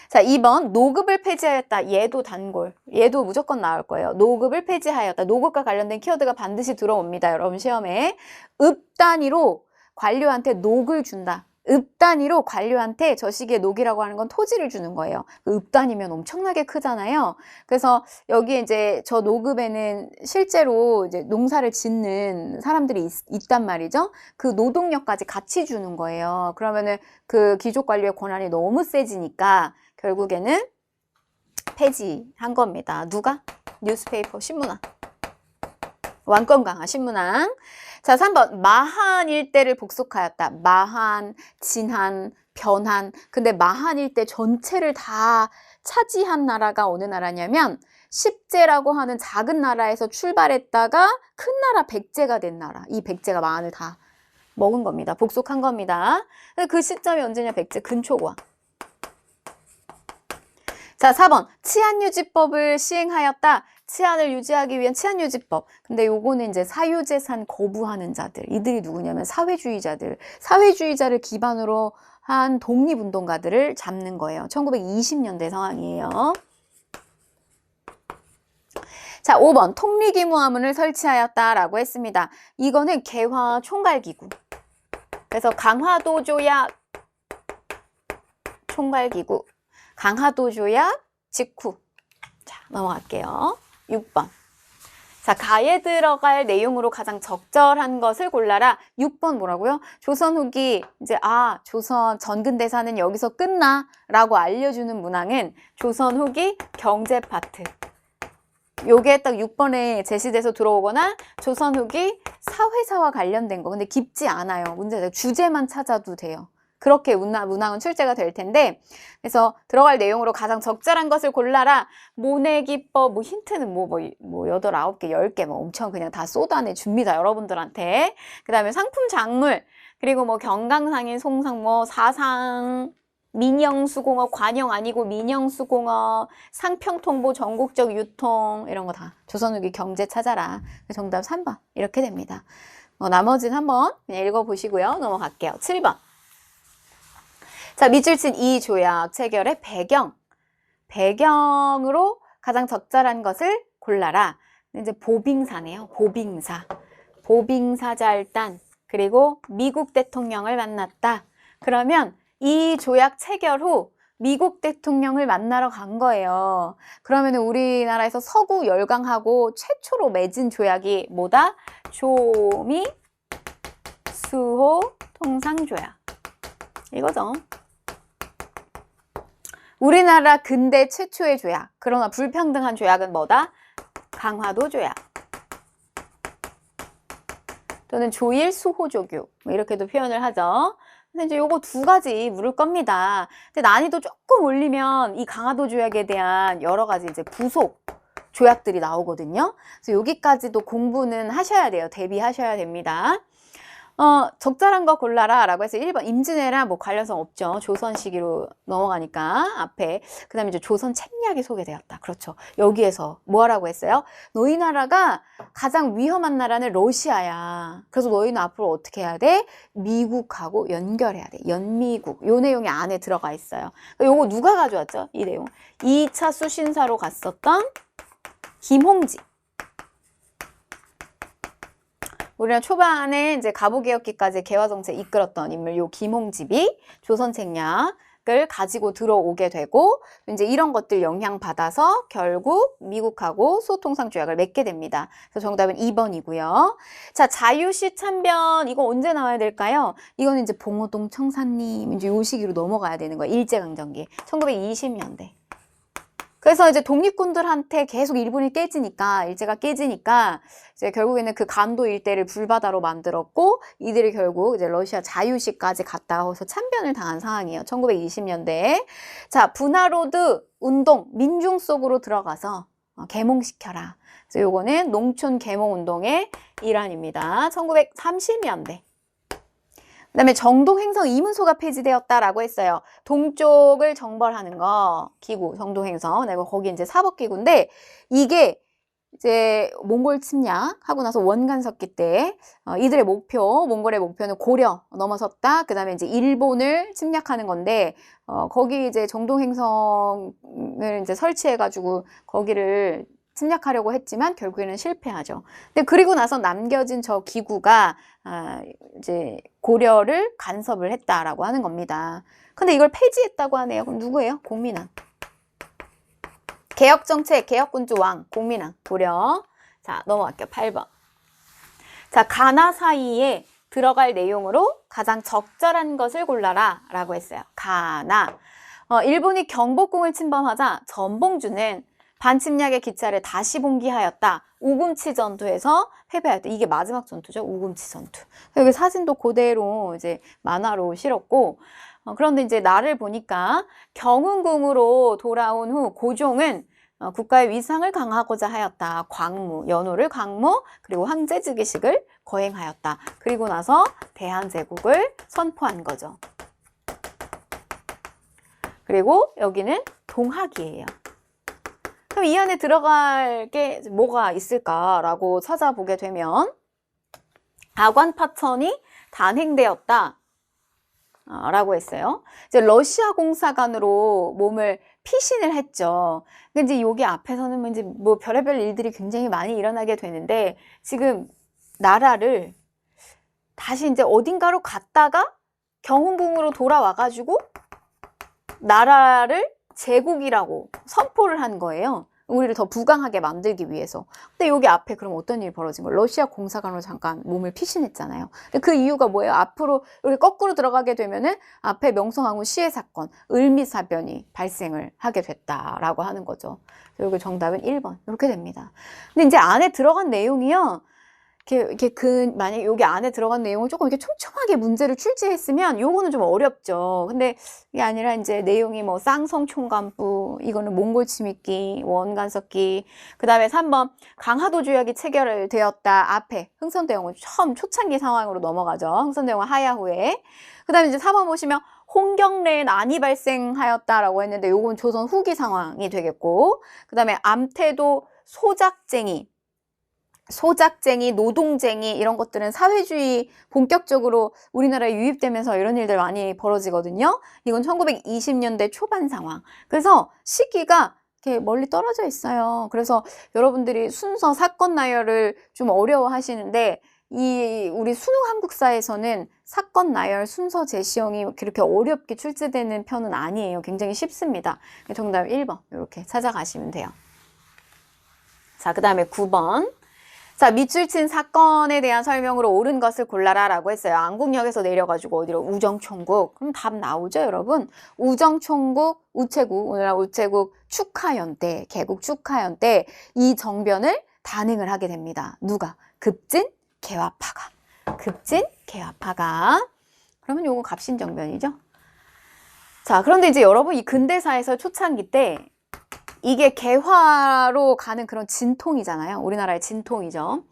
A: 자, 2번. 노급을 폐지하였다. 얘도 단골. 얘도 무조건 나올 거예요. 노급을 폐지하였다. 노급과 관련된 키워드가 반드시 들어옵니다. 여러분 시험에. 읍 단위로 관료한테 녹을 준다. 읍 단위로 관료한테 저 시기에 녹이라고 하는 건 토지를 주는 거예요. 읍 단위면 엄청나게 크잖아요. 그래서 여기에 이제 저 노급에는 실제로 이제 농사를 짓는 사람들이 있단 말이죠. 그 노동력까지 같이 주는 거예요. 그러면은 그 귀족 관료의 권한이 너무 세지니까 결국에는 폐지한 겁니다. 누가? 뉴스페이퍼, 신문왕. 왕권 강화, 신문왕. 자, 3번. 마한 일대를 복속하였다. 마한, 진한, 변한. 근데 마한 일대 전체를 다 차지한 나라가 어느 나라냐면 십제라고 하는 작은 나라에서 출발했다가 큰 나라 백제가 된 나라. 이 백제가 마한을 다 먹은 겁니다. 복속한 겁니다. 그 시점이 언제냐? 백제 근초고왕. 자, 4번. 치안유지법을 시행하였다. 치안을 유지하기 위한 치안유지법. 근데 요거는 이제 사유재산 거부하는 자들. 이들이 누구냐면 사회주의자들. 사회주의자를 기반으로 한 독립운동가들을 잡는 거예요. 1920년대 상황이에요. 자, 5번. 통리기무화문을 설치하였다라고 했습니다. 이거는 개화 총괄기구. 그래서 강화도조약 총괄기구. 강화도조약 직후. 자, 넘어갈게요. 6번. 자, 가에 들어갈 내용으로 가장 적절한 것을 골라라. 6번 뭐라고요? 조선 후기, 이제, 조선 전근대사는 여기서 끝나. 라고 알려주는 문항은 조선 후기 경제 파트. 요게 딱 6번에 제시돼서 들어오거나 조선 후기 사회사와 관련된 거. 근데 깊지 않아요. 문제는 주제만 찾아도 돼요. 그렇게 문항은 출제가 될 텐데, 그래서 들어갈 내용으로 가장 적절한 것을 골라라. 모내기법, 힌트는 8개, 9개, 10개, 엄청 그냥 다 쏟아내 줍니다. 여러분들한테. 그 다음에 상품 작물, 그리고 경강상인 송상, 사상, 민영수공업, 관영 아니고 민영수공업, 상평통보, 전국적 유통, 이런 거 다 조선후기 경제 찾아라. 정답 3번. 이렇게 됩니다. 나머지는 한번 그냥 읽어보시고요. 넘어갈게요. 7번. 자, 밑줄 친 이 조약 체결의 배경으로 가장 적절한 것을 골라라. 이제 보빙사네요. 보빙사절단. 그리고 미국 대통령을 만났다. 그러면 이 조약 체결 후 미국 대통령을 만나러 간 거예요. 그러면 우리나라에서 서구 열강하고 최초로 맺은 조약이 뭐다? 조미 수호 통상조약. 이거죠. 우리나라 근대 최초의 조약. 그러나 불평등한 조약은 뭐다? 강화도 조약. 또는 조일 수호조교. 이렇게도 표현을 하죠. 근데 이제 요거 두 가지 물을 겁니다. 근데 난이도 조금 올리면 이 강화도 조약에 대한 여러 가지 이제 부속 조약들이 나오거든요. 그래서 여기까지도 공부는 하셔야 돼요. 대비하셔야 됩니다. 적절한 거 골라라 라고 해서 1번 임진왜란 관련성 없죠. 조선 시기로 넘어가니까 앞에. 그 다음에 이제 조선 책략이 소개되었다. 그렇죠. 여기에서 뭐 하라고 했어요? 너희 나라가 가장 위험한 나라는 러시아야. 그래서 너희는 앞으로 어떻게 해야 돼? 미국하고 연결해야 돼. 연미국. 요 내용이 안에 들어가 있어요. 요거 누가 가져왔죠? 이 내용. 2차 수신사로 갔었던 김홍지. 우리나라 초반에 이제 갑오개혁기까지 개화정책 이끌었던 인물 요 김홍집이 조선 책략을 가지고 들어오게 되고 이제 이런 것들 영향받아서 결국 미국하고 소통상조약을 맺게 됩니다. 그래서 정답은 2번이고요. 자, 자유시 참변 이거 언제 나와야 될까요? 이거는 이제 봉오동 청사님 이제 요 시기로 넘어가야 되는 거예요. 일제강점기 1920년대. 그래서 이제 독립군들한테 계속 일본이 깨지니까, 일제가 깨지니까, 이제 결국에는 그 간도 일대를 불바다로 만들었고, 이들이 결국 이제 러시아 자유시까지 갔다가 거기서 참변을 당한 상황이에요. 1920년대에. 자, 분화로드 운동, 민중 속으로 들어가서 계몽시켜라. 그래서 요거는 농촌 계몽운동의 일환입니다. 1930년대. 그 다음에 정동행성 이문소가 폐지되었다라고 했어요. 동쪽을 정벌하는 거, 기구, 정동행성. 네, 거기 이제 사법기구인데, 이게 이제 몽골 침략하고 나서 원간섭기 때, 이들의 몽골의 목표는 고려 넘어섰다. 그 다음에 이제 일본을 침략하는 건데, 거기 이제 정동행성을 이제 설치해가지고, 거기를 침략하려고 했지만 결국에는 실패하죠. 근데 그리고 나서 남겨진 저 기구가 이제 고려를 간섭을 했다라고 하는 겁니다. 근데 이걸 폐지했다고 하네요. 그럼 누구예요? 공민왕. 개혁정책, 개혁군주 왕, 공민왕, 고려. 자, 넘어갈게요. 8번. 자, 가나 사이에 들어갈 내용으로 가장 적절한 것을 골라라 라고 했어요. 가나. 일본이 경복궁을 침범하자 전봉주는 반침략의 기차를 다시 봉기하였다. 우금치 전투에서 패배하였다. 이게 마지막 전투죠. 우금치 전투. 여기 사진도 그대로 이제 만화로 실었고, 그런데 이제 날을 보니까 경운궁으로 돌아온 후 고종은 국가의 위상을 강화하고자 하였다. 광무, 연호를 광무, 그리고 황제즉위식을 거행하였다. 그리고 나서 대한제국을 선포한 거죠. 그리고 여기는 동학이에요. 그럼 이 안에 들어갈 게 뭐가 있을까라고 찾아보게 되면 아관파천이 단행되었다 라고 했어요. 이제 러시아 공사관으로 몸을 피신을 했죠. 근데 이제 여기 앞에서는 이제 뭐 별의별 일들이 굉장히 많이 일어나게 되는데, 지금 나라를 다시 이제 어딘가로 갔다가 경운궁으로 돌아와가지고 나라를 제국이라고 선포를 한 거예요. 우리를 더 부강하게 만들기 위해서. 근데 여기 앞에 그럼 어떤 일이 벌어진 거예요? 러시아 공사관으로 잠깐 몸을 피신했잖아요. 근데 그 이유가 뭐예요? 앞으로 이렇게 거꾸로 들어가게 되면은 앞에 명성황후 시해 사건, 을미사변이 발생을 하게 됐다라고 하는 거죠. 여기 정답은 1번. 이렇게 됩니다. 근데 이제 안에 들어간 내용이요. 만약에 여기 안에 들어간 내용을 조금 이렇게 촘촘하게 문제를 출제했으면 요거는 좀 어렵죠. 근데 이게 아니라 이제 내용이 뭐 쌍성총관부, 이거는 몽골 침입기, 원간섭기, 그 다음에 3번 강화도 조약이 체결되었다. 앞에 흥선대원군 처음 초창기 상황으로 넘어가죠. 흥선대원군 하야 후에. 그 다음에 이제 4번 보시면 홍경래에 난이 발생하였다라고 했는데 요건 조선 후기 상황이 되겠고, 그 다음에 암태도 소작쟁이, 노동쟁이 이런 것들은 사회주의 본격적으로 우리나라에 유입되면서 이런 일들 많이 벌어지거든요. 이건 1920년대 초반 상황. 그래서 시기가 이렇게 멀리 떨어져 있어요. 그래서 여러분들이 순서 사건 나열을 좀 어려워하시는데, 우리 수능 한국사에서는 사건 나열 순서 제시형이 그렇게 어렵게 출제되는 편은 아니에요. 굉장히 쉽습니다. 정답 1번 이렇게 찾아가시면 돼요. 자, 그 다음에 9번. 자, 밑줄 친 사건에 대한 설명으로 옳은 것을 골라라 라고 했어요. 안국역에서 내려가지고 어디로? 우정총국. 그럼 답 나오죠, 여러분? 우정총국, 우체국, 오늘날 우체국 축하연 때, 개국 축하연 때 이 정변을 단행을 하게 됩니다. 누가? 급진, 개화파가. 급진, 개화파가. 그러면 요거 갑신정변이죠. 자, 그런데 이제 여러분 이 근대사에서 초창기 때 이게 개화로 가는 그런 진통이잖아요. 우리나라의 진통이죠.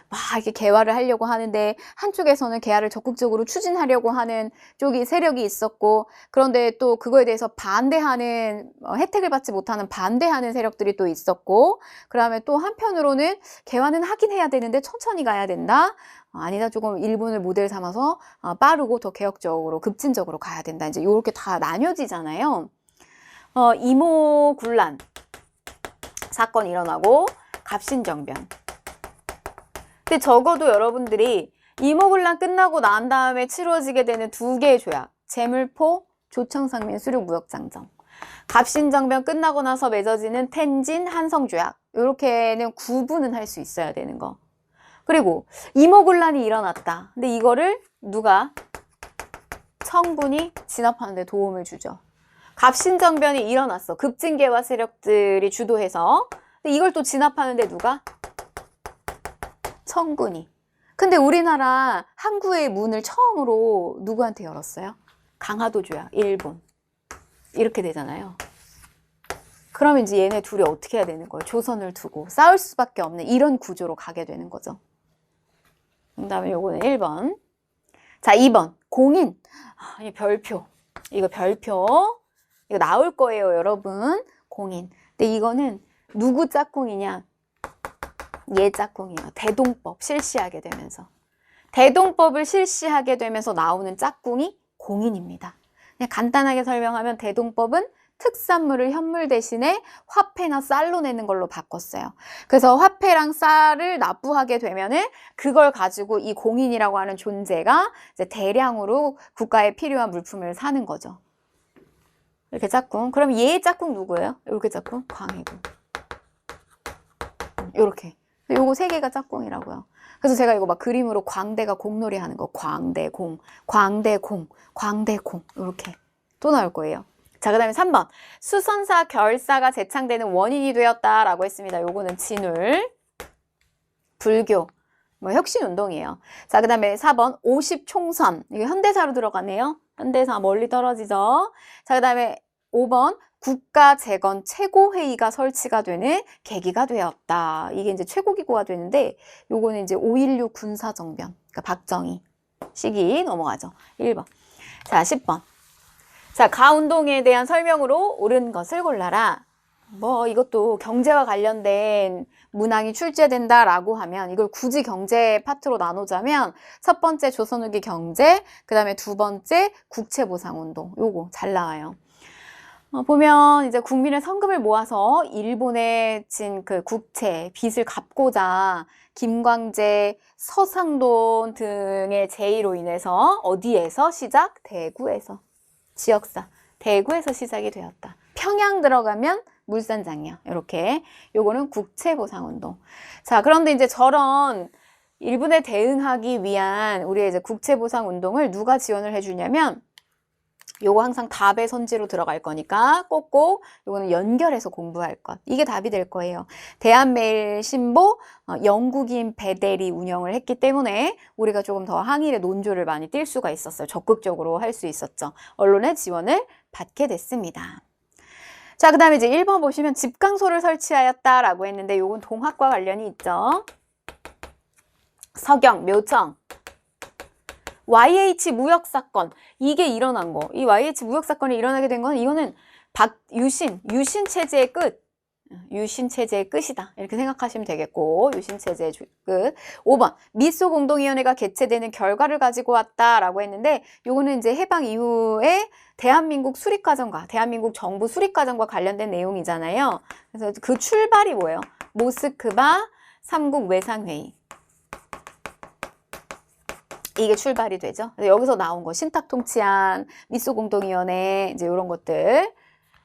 A: 막 이렇게 개화를 하려고 하는데 한쪽에서는 개화를 적극적으로 추진하려고 하는 쪽이 세력이 있었고, 그런데 또 그거에 대해서 반대하는, 혜택을 받지 못하는 반대하는 세력들이 또 있었고, 그 다음에 또 한편으로는 개화는 하긴 해야 되는데 천천히 가야 된다. 아니다, 조금 일본을 모델 삼아서 빠르고 더 개혁적으로 급진적으로 가야 된다. 이제 이렇게 다 나뉘어지잖아요. 이모군란 사건이 일어나고 갑신정변. 근데 적어도 여러분들이 이모군란 끝나고 난 다음에 치러지게 되는 두 개의 조약, 제물포, 조청상민 수륙무역장정. 갑신정변 끝나고 나서 맺어지는 텐진 한성조약. 이렇게는 구분은 할 수 있어야 되는 거. 그리고 이모군란이 일어났다. 근데 이거를 누가? 청군이 진압하는 데 도움을 주죠. 갑신정변이 일어났어. 급진개화 세력들이 주도해서. 근데 이걸 또 진압하는데 누가? 청군이. 근데 우리나라 항구의 문을 처음으로 누구한테 열었어요? 강화도 조약, 일본. 이렇게 되잖아요. 그러면 이제 얘네 둘이 어떻게 해야 되는 거예요? 조선을 두고 싸울 수밖에 없는 이런 구조로 가게 되는 거죠. 그다음에 요거는 1번. 자, 2번. 공인. 이 별표. 이거 별표. 이거 나올 거예요, 여러분. 공인. 근데 이거는 누구 짝꿍이냐? 얘 짝꿍이에요. 대동법 실시하게 되면서. 대동법을 실시하게 되면서 나오는 짝꿍이 공인입니다. 그냥 간단하게 설명하면 대동법은 특산물을 현물 대신에 화폐나 쌀로 내는 걸로 바꿨어요. 그래서 화폐랑 쌀을 납부하게 되면은 그걸 가지고 이 공인이라고 하는 존재가 이제 대량으로 국가에 필요한 물품을 사는 거죠. 이렇게 짝꿍. 그럼 얘의 짝꿍 누구예요? 이렇게 짝꿍? 광해군. 이렇게. 요거 세 개가 짝꿍이라고요. 그래서 제가 이거 막 그림으로 광대가 공놀이 하는 거. 광대공, 광대공, 광대공. 이렇게 또 나올 거예요. 자, 그 다음에 3번. 수선사 결사가 재창되는 원인이 되었다라고 했습니다. 요거는 진울, 불교, 뭐 혁신운동이에요. 자, 그 다음에 4번. 50총선. 이게 현대사로 들어가네요. 현대사 멀리 떨어지죠. 자, 그 다음에 5번. 국가재건 최고회의가 설치가 되는 계기가 되었다. 이게 이제 최고기구가 되는데 요거는 이제 5.16 군사정변, 그러니까 박정희 시기 넘어가죠. 1번. 자, 10번. 자, 가운동에 대한 설명으로 옳은 것을 골라라. 뭐 이것도 경제와 관련된 문항이 출제된다라고 하면 이걸 굳이 경제 파트로 나누자면 첫 번째 조선 후기 경제, 그 다음에 두 번째 국채보상운동. 요거 잘 나와요. 보면 이제 국민의 성금을 모아서 일본에 진 그 국채, 빚을 갚고자 김광재, 서상돈 등의 제의로 인해서 어디에서 시작? 대구에서. 지역사. 대구에서 시작이 되었다. 평양 들어가면 물산장이요. 이렇게. 요거는 국채보상운동. 자, 그런데 이제 저런 일본에 대응하기 위한 우리의 이제 국채보상운동을 누가 지원을 해주냐면 요거 항상 답의 선지로 들어갈 거니까 꼭꼭 요거는 연결해서 공부할 것. 이게 답이 될 거예요. 대한매일신보 영국인 배대리 운영을 했기 때문에 우리가 조금 더 항일의 논조를 많이 띌 수가 있었어요. 적극적으로 할 수 있었죠. 언론의 지원을 받게 됐습니다. 자, 그 다음에 이제 1번 보시면 집강소를 설치하였다라고 했는데 요건 동학과 관련이 있죠. 서경, 묘청. YH 무역사건, 이게 일어난 거. 이 YH 무역사건이 일어나게 된 건 이거는 유신 체제의 끝. 유신 체제의 끝이다. 이렇게 생각하시면 되겠고, 유신 체제의 끝. 5번, 미소 공동위원회가 개최되는 결과를 가지고 왔다라고 했는데, 요거는 이제 해방 이후에 대한민국 수립과정과, 대한민국 정부 수립과정과 관련된 내용이잖아요. 그래서 그 출발이 뭐예요? 모스크바 삼국 외상회의. 이게 출발이 되죠. 여기서 나온 거 신탁통치안, 미소공동위원회 이제 이런 것들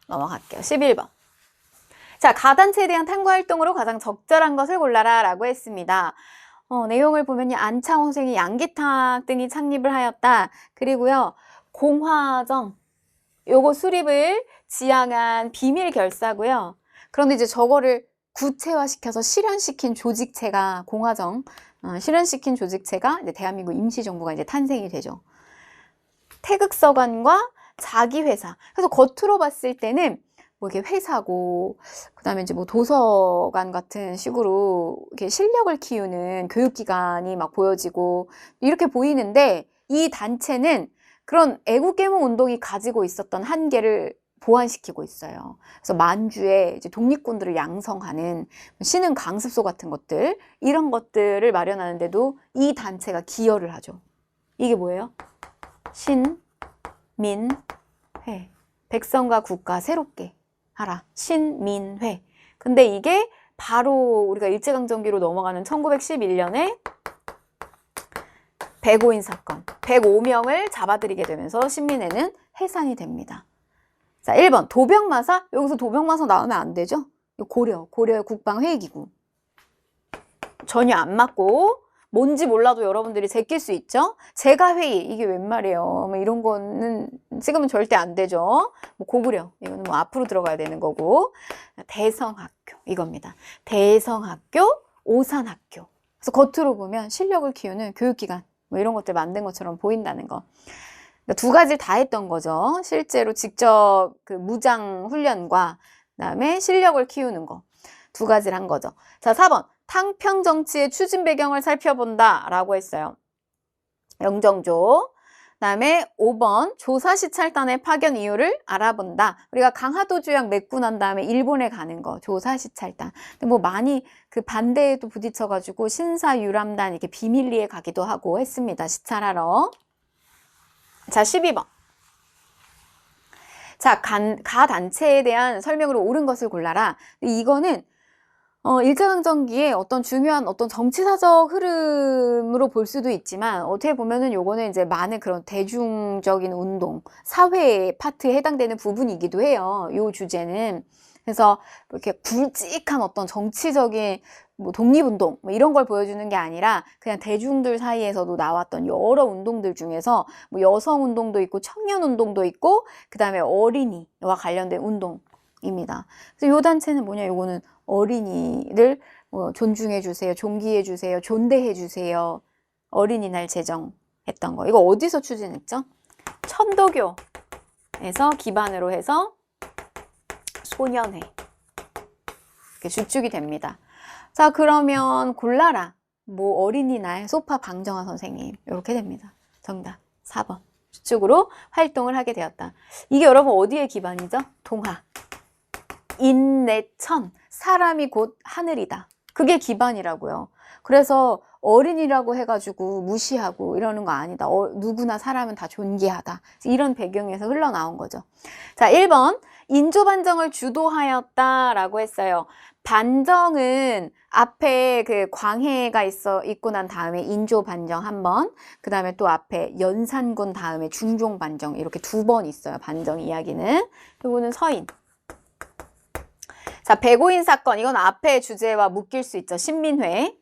A: 넘어갈게요. 11번. 자, 가단체에 대한 탐구활동으로 가장 적절한 것을 골라라 라고 했습니다. 내용을 보면요. 안창호 선생이 양기탁 등이 창립을 하였다. 그리고요. 공화정 요거 수립을 지향한 비밀 결사고요. 그런데 이제 저거를 구체화시켜서 실현시킨 조직체가 공화정 실현시킨 조직체가 이제 대한민국 임시정부가 이제 탄생이 되죠. 태극서관과 자기회사. 그래서 겉으로 봤을 때는 뭐 이게 회사고, 그 다음에 이제 뭐 도서관 같은 식으로 이렇게 실력을 키우는 교육기관이 막 보여지고 이렇게 보이는데 이 단체는 그런 애국개몽 운동이 가지고 있었던 한계를 보완시키고 있어요. 그래서 만주에 이제 독립군들을 양성하는 신흥 강습소 같은 것들, 이런 것들을 마련하는데도 이 단체가 기여를 하죠. 이게 뭐예요? 신민회. 백성과 국가 새롭게 하라. 신민회. 근데 이게 바로 우리가 일제강점기로 넘어가는 1911년에 105인 사건, 105명을 잡아들이게 되면서 신민회는 해산이 됩니다. 자, 1번 도병마사. 여기서 도병마사 나오면 안 되죠. 고려의 국방회의기구. 전혀 안 맞고 뭔지 몰라도 여러분들이 제낄 수 있죠. 제가회의, 이게 웬 말이에요. 뭐 이런 거는 지금은 절대 안 되죠. 뭐 고구려, 이거는 뭐 앞으로 들어가야 되는 거고. 대성학교, 이겁니다. 대성학교, 오산학교. 그래서 겉으로 보면 실력을 키우는 교육기관 뭐 이런 것들 만든 것처럼 보인다는 거. 두 가지를 다 했던 거죠. 실제로 직접 그 무장 훈련과 그다음에 실력을 키우는 거. 두 가지를 한 거죠. 자, 4번. 탕평 정치의 추진 배경을 살펴본다 라고 했어요. 영정조. 그다음에 5번. 조사시찰단의 파견 이유를 알아본다. 우리가 강화도 조약 맺고 난 다음에 일본에 가는 거. 조사시찰단. 근데 뭐 많이 그 반대에도 부딪혀가지고 신사유람단 이렇게 비밀리에 가기도 하고 했습니다. 시찰하러. 자, 12번. 자, 가 단체에 대한 설명으로 옳은 것을 골라라. 이거는 일제강점기에 어떤 중요한 어떤 정치사적 흐름으로 볼 수도 있지만 어떻게 보면은 요거는 이제 많은 그런 대중적인 운동, 사회 파트에 해당되는 부분이기도 해요. 요 주제는. 그래서 이렇게 굵직한 어떤 정치적인 뭐 독립운동 뭐 이런 걸 보여주는 게 아니라 그냥 대중들 사이에서도 나왔던 여러 운동들 중에서 뭐 여성운동도 있고 청년운동도 있고 그 다음에 어린이와 관련된 운동입니다. 그래서 이 단체는 뭐냐, 요거는 어린이를 존중해 주세요, 존귀해 주세요, 존대해 주세요. 어린이날 제정했던 거. 이거 어디서 추진했죠? 천도교에서 기반으로 해서 소년회 이렇게 주축이 됩니다. 자, 그러면 골라라. 뭐 어린이날 소파 방정환 선생님 이렇게 됩니다. 정답 4번 주축으로 활동을 하게 되었다. 이게 여러분 어디에 기반이죠? 동화. 인내천, 사람이 곧 하늘이다. 그게 기반이라고요. 그래서 어린이라고 해가지고 무시하고 이러는 거 아니다. 누구나 사람은 다 존귀하다. 이런 배경에서 흘러나온 거죠. 자, 1번 인조반정을 주도하였다라고 했어요. 반정은 앞에 그 광해가 있고 난 다음에 인조반정 한 번, 그 다음에 또 앞에 연산군 다음에 중종반정 이렇게 2번 있어요. 반정 이야기는. 이거는 서인. 자, 백오인 사건, 이건 앞에 주제와 묶일 수 있죠. 신민회.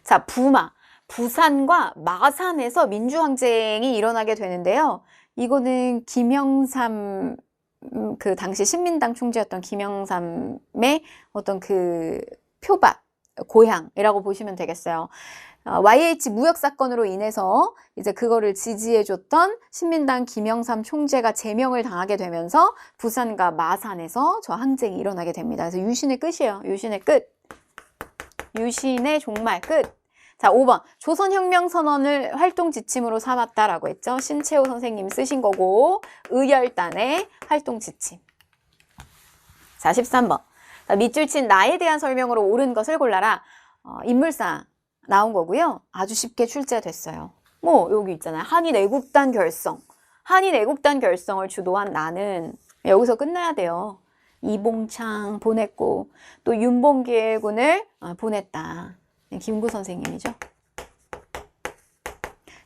A: 자, 부마. 부산과 마산에서 민주항쟁이 일어나게 되는데요. 이거는 김영삼, 그 당시 신민당 총재였던 김영삼의 어떤 그 표밭, 고향이라고 보시면 되겠어요. YH 무역 사건으로 인해서 이제 그거를 지지해줬던 신민당 김영삼 총재가 제명을 당하게 되면서 부산과 마산에서 저 항쟁이 일어나게 됩니다. 그래서 유신의 끝이에요. 유신의 끝. 유신의 종말 끝. 자, 5번. 조선혁명선언을 활동 지침으로 삼았다라고 했죠. 신채호 선생님이 쓰신 거고, 의열단의 활동 지침. 자, 13번. 자, 밑줄 친 나에 대한 설명으로 옳은 것을 골라라. 인물상 나온 거고요. 아주 쉽게 출제됐어요. 뭐 여기 있잖아요. 한인애국단 결성. 한인애국단 결성을 주도한 나는 여기서 끝나야 돼요. 이봉창 보냈고 또 윤봉길 군을 보냈다. 김구 선생님이죠.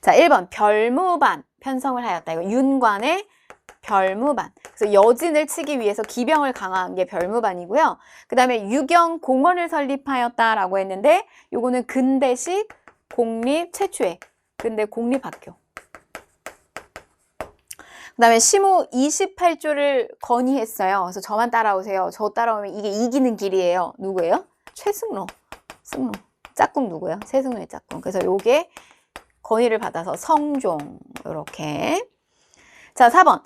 A: 자, 1번 별무반 편성을 하였다. 이거 윤관의 별무반. 그래서 여진을 치기 위해서 기병을 강화한 게 별무반이고요. 그 다음에 유경공원을 설립하였다라고 했는데 요거는 근대식 공립 최초의 근대 공립학교. 그 다음에 시무 28조를 건의했어요. 그래서 저만 따라오세요. 저 따라오면 이게 이기는 길이에요. 누구예요? 최승로. 승로. 짝꿍 누구예요? 최승로의 짝꿍. 그래서 요게 건의를 받아서 성종 이렇게. 자, 4번.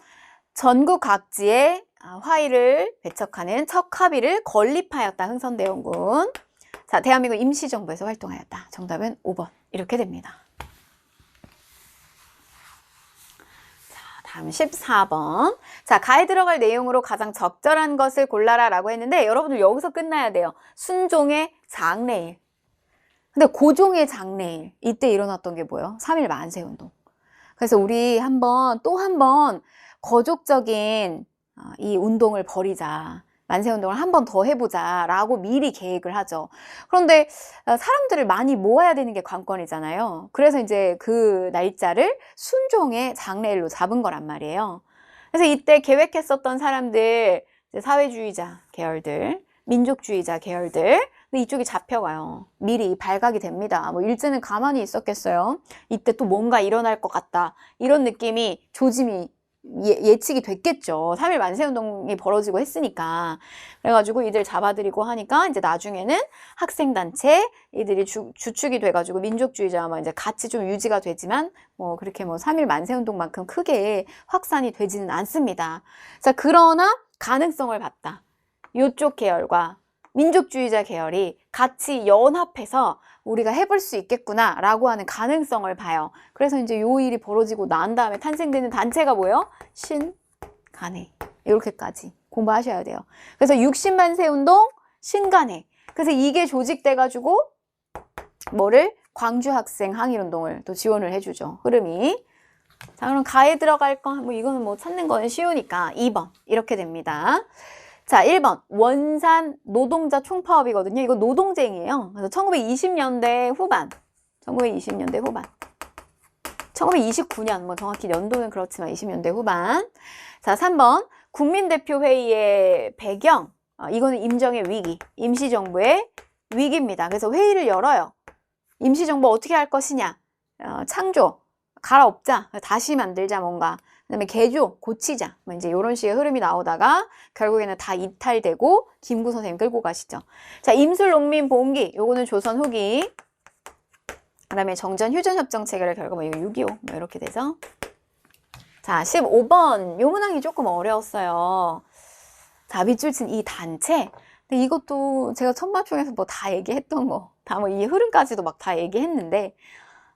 A: 전국 각지에 화의를 배척하는 척합의를 건립하였다. 흥선대원군. 자, 대한민국 임시정부에서 활동하였다. 정답은 5번. 이렇게 됩니다. 자, 다음 14번. 자, 가에 들어갈 내용으로 가장 적절한 것을 골라라 라고 했는데 여러분들 여기서 끝나야 돼요. 순종의 장래일. 근데 고종의 장래일. 이때 일어났던 게 뭐예요? 3.1 만세운동. 그래서 우리 또 한 번 거족적인 이 운동을 벌이자. 만세운동을 한 번 더 해보자 라고 미리 계획을 하죠. 그런데 사람들을 많이 모아야 되는 게 관건이잖아요. 그래서 이제 그 날짜를 순종의 장래일로 잡은 거란 말이에요. 그래서 이때 계획했었던 사람들, 사회주의자 계열들, 민족주의자 계열들, 근데 이쪽이 잡혀가요. 미리 발각이 됩니다. 뭐 일제는 가만히 있었겠어요. 이때 또 뭔가 일어날 것 같다. 이런 느낌이 조짐이 예측이 됐겠죠. 3.1 만세운동이 벌어지고 했으니까. 그래가지고 이들 잡아들이고 하니까 이제 나중에는 학생단체 이들이 주축이 돼가지고 민족주의자와 이제 같이 좀 유지가 되지만 뭐 그렇게 뭐 3.1 만세운동만큼 크게 확산이 되지는 않습니다. 자, 그러나 가능성을 봤다. 이쪽 계열과 민족주의자 계열이 같이 연합해서 우리가 해볼 수 있겠구나 라고 하는 가능성을 봐요. 그래서 이제 요 일이 벌어지고 난 다음에 탄생되는 단체가 뭐예요? 신간회. 이렇게까지 공부하셔야 돼요. 그래서 60만세 운동, 신간회. 그래서 이게 조직돼가지고 뭐를? 광주 학생 항일운동을 또 지원을 해주죠. 흐름이. 자, 그럼 가에 들어갈 거, 뭐 이거는 뭐 찾는 거는 쉬우니까 2번 이렇게 됩니다. 자, 1번 원산 노동자 총파업이거든요. 이거 노동쟁이에요. 그래서 1920년대 후반 1929년 뭐 정확히 연도는 그렇지만 20년대 후반. 자, 3번 국민대표회의의 배경, 이거는 임정의 위기, 임시정부의 위기입니다. 그래서 회의를 열어요. 임시정부 어떻게 할 것이냐, 창조, 갈아엎자, 다시 만들자 뭔가, 그 다음에 개조, 고치자, 뭐 이제 이런 식의 흐름이 나오다가 결국에는 다 이탈되고 김구 선생님 끌고 가시죠. 자, 임술농민 봉기, 요거는 조선 후기. 그 다음에 정전 휴전협정 체결의 결과, 뭐 이거 6.25, 뭐 이렇게 돼서. 자, 15번. 요 문항이 조금 어려웠어요. 자, 밑줄 친 이 단체. 근데 이것도 제가 천마총에서 뭐 다 얘기했던 거, 다 뭐 이 흐름까지도 막 다 얘기했는데,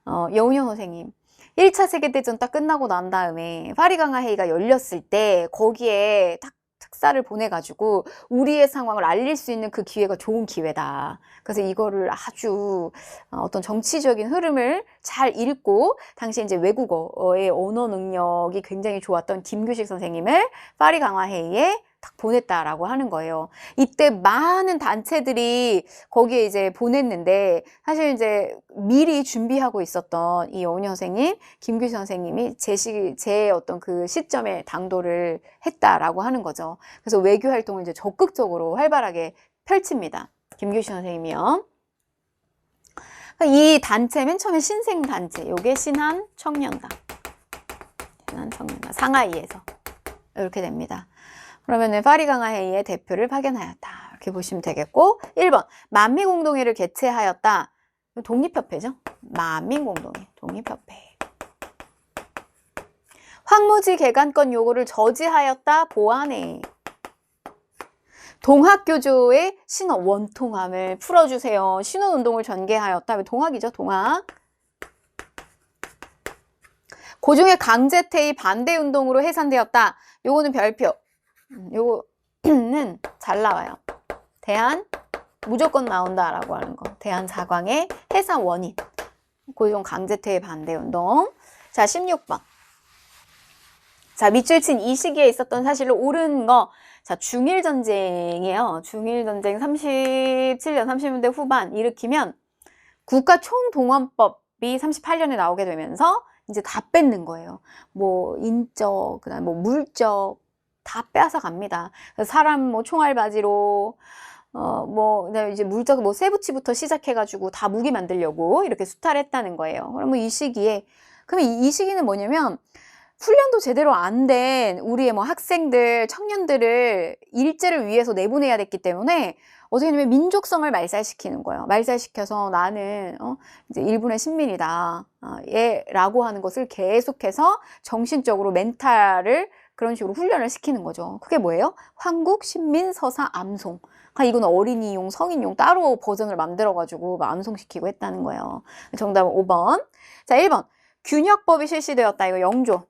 A: 여운형 선생님. 1차 세계대전 딱 끝나고 난 다음에 파리강화 회의가 열렸을 때 거기에 딱 특사를 보내가지고 우리의 상황을 알릴 수 있는 그 기회가 좋은 기회다. 그래서 이거를 아주 어떤 정치적인 흐름을 잘 읽고 당시 이제 외국어의 언어 능력이 굉장히 좋았던 김규식 선생님을 파리강화 회의에 딱 보냈다라고 하는 거예요. 이때 많은 단체들이 거기에 이제 보냈는데 사실 이제 미리 준비하고 있었던 이 여운형 선생님, 김규식 선생님이 제 어떤 그 시점에 당도를 했다라고 하는 거죠. 그래서 외교 활동을 이제 적극적으로 활발하게 펼칩니다. 김규식 선생님이요. 이 단체 맨 처음에 신생단체, 요게 신한청년단, 신한청년단 상하이에서 이렇게 됩니다. 그러면은 파리강화 회의의 대표를 파견하였다. 이렇게 보시면 되겠고, 1번 만민공동회를 개최하였다. 독립협회죠. 만민공동회, 독립협회. 황무지 개간권 요구를 저지하였다. 보완회. 동학교조의 신원, 원통함을 풀어주세요. 신원운동을 전개하였다. 동학이죠, 동학. 고종의 강제퇴위 반대운동으로 해산되었다. 요거는 별표. 요거는 잘 나와요. 대한 무조건 나온다라고 하는 거. 대한 사광의 해산 원인. 고종 강제퇴위 반대운동. 자, 16번. 자, 밑줄 친 이 시기에 있었던 사실로 옳은 거. 자, 중일전쟁이에요. 중일전쟁 37년, 30년대 후반 일으키면 국가총동원법이 38년에 나오게 되면서 이제 다 뺏는 거예요. 뭐 인적, 그다음 뭐 물적 다 빼앗아 갑니다. 사람 뭐 총알바지로 그다음에 이제 물적 뭐 쇠붙이부터 시작해가지고 다 무기 만들려고 이렇게 수탈했다는 거예요. 그러면 이 시기에 그러면 이 시기는 뭐냐면 훈련도 제대로 안 된 우리의 뭐 학생들, 청년들을 일제를 위해서 내보내야 됐기 때문에 어떻게 하냐면 민족성을 말살시키는 거예요. 말살시켜서 나는 이제 일본의 신민이다. 라고 하는 것을 계속해서 정신적으로 멘탈을 그런 식으로 훈련을 시키는 거죠. 그게 뭐예요? 황국, 신민, 서사, 암송. 그러니까 이건 어린이용, 성인용 따로 버전을 만들어가지고 암송시키고 했다는 거예요. 정답은 5번. 자, 1번. 균역법이 실시되었다. 이거 영조.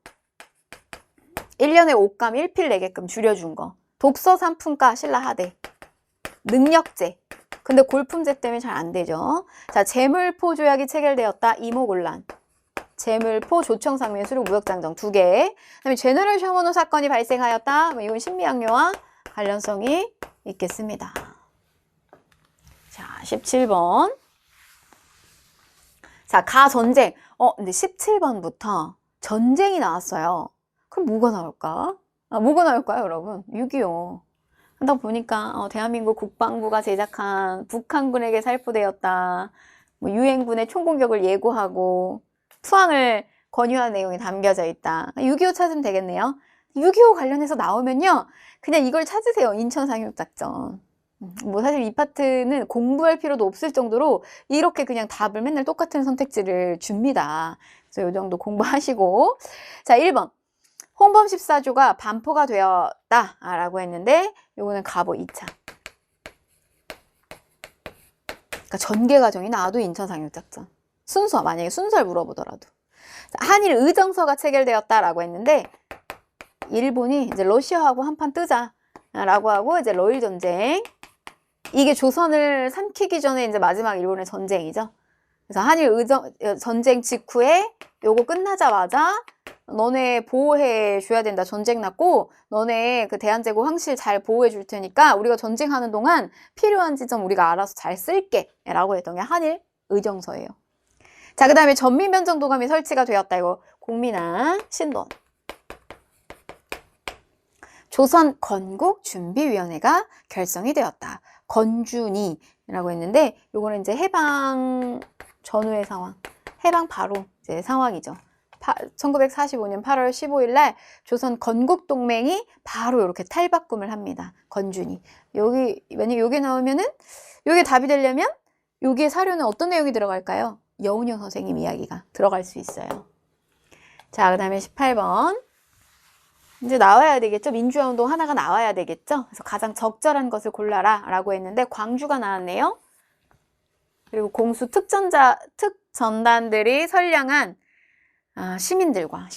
A: 1년에 옷감 1필 내게끔 줄여준 거. 독서 상품가 신라 하대. 능력제. 근데 골품제 때문에 잘 안 되죠. 자, 재물포 조약이 체결되었다. 이모곤란. 재물포 조청상민 수륙 무역장정 2개. 그다음에 제너럴 셔먼호 사건이 발생하였다. 이건 신미양요와 관련성이 있겠습니다. 자, 17번. 자, 가전쟁. 근데 17번부터 전쟁이 나왔어요. 그럼 뭐가 나올까? 뭐가 나올까요, 여러분? 6.25. 한다 보니까 대한민국 국방부가 제작한 북한군에게 살포되었다. 뭐 유엔군의 총공격을 예고하고 투항을 권유한 내용이 담겨져 있다. 6.25 찾으면 되겠네요. 6.25 관련해서 나오면요. 그냥 이걸 찾으세요. 인천 상륙작전. 뭐 사실 이 파트는 공부할 필요도 없을 정도로 이렇게 그냥 답을 맨날 똑같은 선택지를 줍니다. 그래서 이 정도 공부하시고. 자, 1번. 홍범 14조가 반포가 되었다 라고 했는데 요거는 가보 2차. 그러니까 전개 과정이 나와도 인천 상륙작전. 순서, 만약에 순서를 물어보더라도. 한일 의정서가 체결되었다라고 했는데 일본이 이제 러시아하고 한판 뜨자라고 하고 이제 러일 전쟁. 이게 조선을 삼키기 전에 이제 마지막 일본의 전쟁이죠. 그래서 한일 의정 전쟁 직후에 요거 끝나자마자 너네 보호해 줘야 된다. 전쟁 났고 너네 그 대한제국 황실 잘 보호해 줄 테니까 우리가 전쟁하는 동안 필요한 지점 우리가 알아서 잘 쓸게 라고 했던 게 한일 의정서예요. 자, 그 다음에 전민변정도감이 설치가 되었다. 이거 공민왕 신돈. 조선 건국준비위원회가 결성이 되었다. 건준이라고 했는데 요거는 이제 해방 전후의 상황, 해방 바로 이제 상황이죠. 1945년 8월 15일 날 조선 건국동맹이 바로 이렇게 탈바꿈을 합니다. 건준이. 만약 여기 나오면은 요게 답이 되려면 여기에 사료는 어떤 내용이 들어갈까요? 여운형 선생님 이야기가 들어갈 수 있어요. 자, 그 다음에 18번. 이제 나와야 되겠죠? 민주화운동 하나가 나와야 되겠죠? 그래서 가장 적절한 것을 골라라 라고 했는데 광주가 나왔네요. 그리고 공수 특전단들이 선량한 시민들과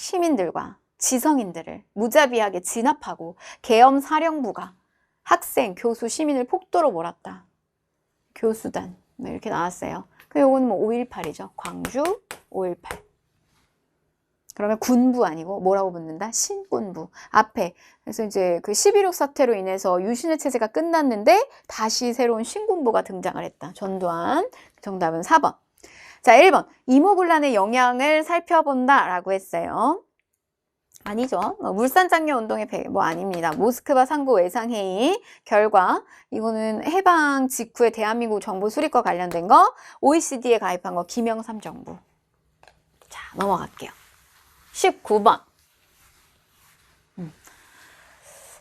A: 지성인들을 무자비하게 진압하고 계엄사령부가 학생, 교수, 시민을 폭도로 몰았다. 교수단 이렇게 나왔어요. 요거는 뭐 5.18이죠. 광주 5.18. 그러면 군부 아니고 뭐라고 붙는다? 신군부. 앞에. 그래서 이제 그 11.6 사태로 인해서 유신의 체제가 끝났는데 다시 새로운 신군부가 등장을 했다. 전두환. 정답은 4번. 자, 1번. 이모군란의 영향을 살펴본다 라고 했어요. 아니죠. 물산장려운동의 아닙니다. 모스크바 상부 외상회의 결과. 이거는 해방 직후에 대한민국 정부 수립과 관련된 거. OECD에 가입한 거 김영삼 정부. 자, 넘어갈게요. 19번.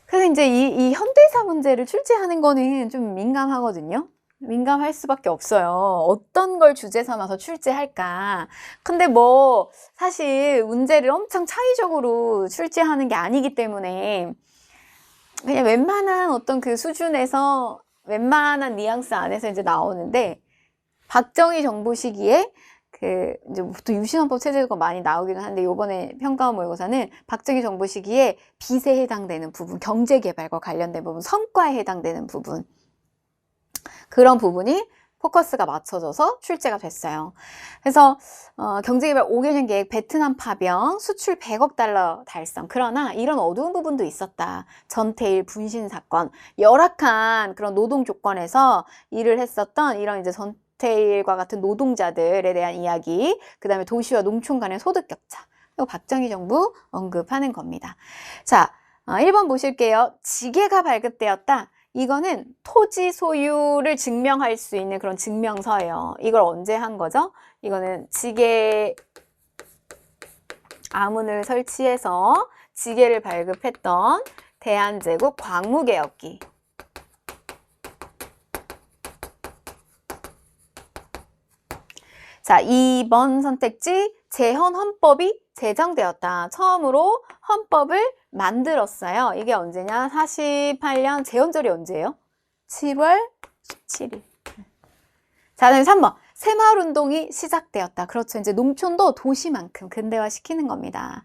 A: 그래서 이제 이 현대사 문제를 출제하는 거는 좀 민감하거든요. 민감할 수밖에 없어요. 어떤 걸 주제 삼아서 출제할까. 근데 뭐 사실 문제를 엄청 창의적으로 출제하는 게 아니기 때문에 그냥 웬만한 어떤 그 수준에서 웬만한 뉘앙스 안에서 이제 나오는데 박정희 정부 시기에 이제 보통 유신헌법 체제가 많이 나오기는 한데 요번에 평가원 모의고사는 박정희 정부 시기에 빚에 해당되는 부분, 경제개발과 관련된 부분, 성과에 해당되는 부분 그런 부분이 포커스가 맞춰져서 출제가 됐어요. 그래서 경제개발 5개년 계획, 베트남 파병, 수출 100억 달러 달성. 그러나 이런 어두운 부분도 있었다. 전태일 분신 사건, 열악한 그런 노동 조건에서 일을 했었던 이런 이제 전태일과 같은 노동자들에 대한 이야기, 그 다음에 도시와 농촌 간의 소득 격차, 이거 박정희 정부 언급하는 겁니다. 자, 1번 보실게요. 지게가 발급되었다. 이거는 토지 소유를 증명할 수 있는 그런 증명서예요. 이걸 언제 한 거죠? 이거는 지게 아문을 설치해서 지게를 발급했던 대한제국 광무개혁기. 자, 2번 선택지 제헌헌법이 제정되었다. 처음으로 헌법을 만들었어요. 이게 언제냐? 48년 제헌절이 언제예요? 7월 17일. 자, 다음에 3번. 새마을운동이 시작되었다. 그렇죠. 이제 농촌도 도시만큼 근대화시키는 겁니다.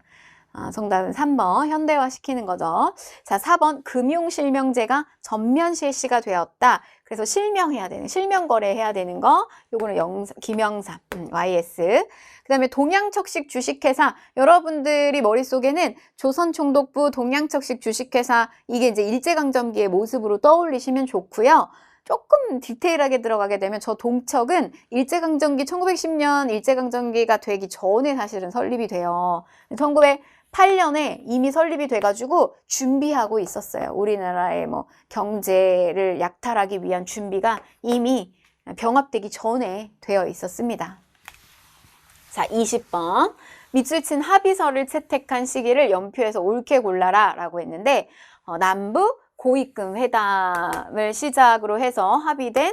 A: 정답은 3번. 현대화시키는 거죠. 자, 4번. 금융실명제가 전면 실시가 되었다. 그래서 실명해야 되는, 실명거래해야 되는 거. 요거는 김영삼, YS. 그 다음에 동양척식 주식회사. 여러분들이 머릿속에는 조선총독부 동양척식 주식회사. 이게 이제 일제강점기의 모습으로 떠올리시면 좋고요. 조금 디테일하게 들어가게 되면 저 동척은 일제강점기 1910년 일제강점기가 되기 전에 사실은 설립이 돼요. 1908년에 이미 설립이 돼가지고 준비하고 있었어요. 우리나라의 뭐 경제를 약탈하기 위한 준비가 이미 병합되기 전에 되어 있었습니다. 자, 20번. 밑줄 합의서를 채택한 시기를 연표해서 옳게 골라라 라고 했는데 남북 고위급 회담을 시작으로 해서 합의된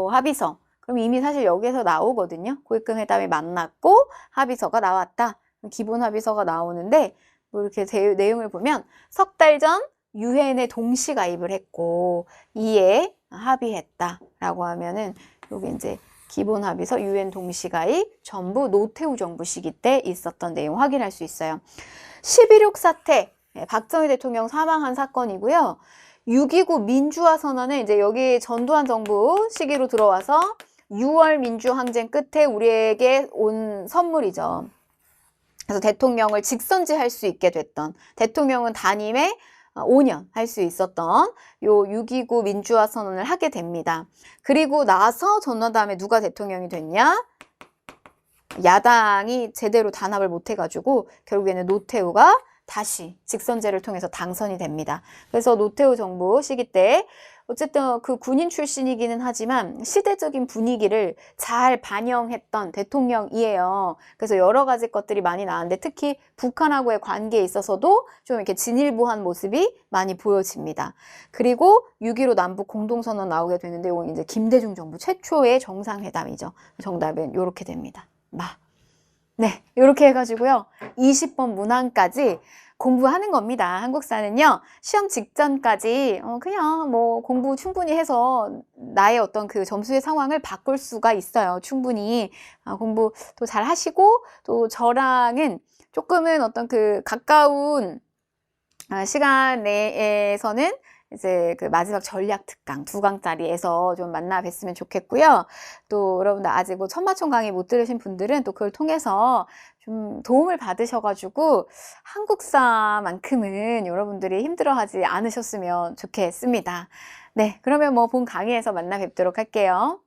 A: 합의서. 그럼 이미 사실 여기에서 나오거든요. 고위급 회담이 만났고 합의서가 나왔다. 기본 합의서가 나오는데 뭐 이렇게 내용을 보면 석 달 전 유엔에 동시 가입을 했고 이에 합의했다라고 하면은 여기 이제 기본 합의서 유엔 동시 가입 전부 노태우 정부 시기 때 있었던 내용 확인할 수 있어요. 11.6 사태. 박정희 대통령 사망한 사건이고요. 6.29 민주화 선언은 이제 여기 전두환 정부 시기로 들어와서 6월 민주항쟁 끝에 우리에게 온 선물이죠. 그래서 대통령을 직선제할 수 있게 됐던, 대통령은 단임에 5년 할 수 있었던 요 6.29 민주화 선언을 하게 됩니다. 그리고 나서 전두환 누가 대통령이 됐냐? 야당이 제대로 단합을 못 해가지고 결국에는 노태우가 다시 직선제를 통해서 당선이 됩니다. 그래서 노태우 정부 시기 때 어쨌든 그 군인 출신이기는 하지만 시대적인 분위기를 잘 반영했던 대통령이에요. 그래서 여러 가지 것들이 많이 나왔는데 특히 북한하고의 관계에 있어서도 좀 이렇게 진일보한 모습이 많이 보여집니다. 그리고 6.15 남북 공동선언 나오게 되는데 이건 이제 김대중 정부 최초의 정상회담이죠. 정답은 이렇게 됩니다. 네, 이렇게 해가지고요. 20번 문항까지 공부하는 겁니다. 한국사는요, 시험 직전까지 그냥 뭐 공부 충분히 해서 나의 어떤 그 점수의 상황을 바꿀 수가 있어요. 충분히. 공부 또 잘 하시고, 또 저랑은 조금은 어떤 그 가까운 시간 내에서는 이제 그 마지막 전략 특강 2강짜리에서 좀 만나 뵀으면 좋겠고요. 또 여러분들 아직 뭐 천마총 강의 못 들으신 분들은 또 그걸 통해서 좀 도움을 받으셔가지고 한국사만큼은 여러분들이 힘들어하지 않으셨으면 좋겠습니다. 네, 그러면 뭐 본 강의에서 만나 뵙도록 할게요.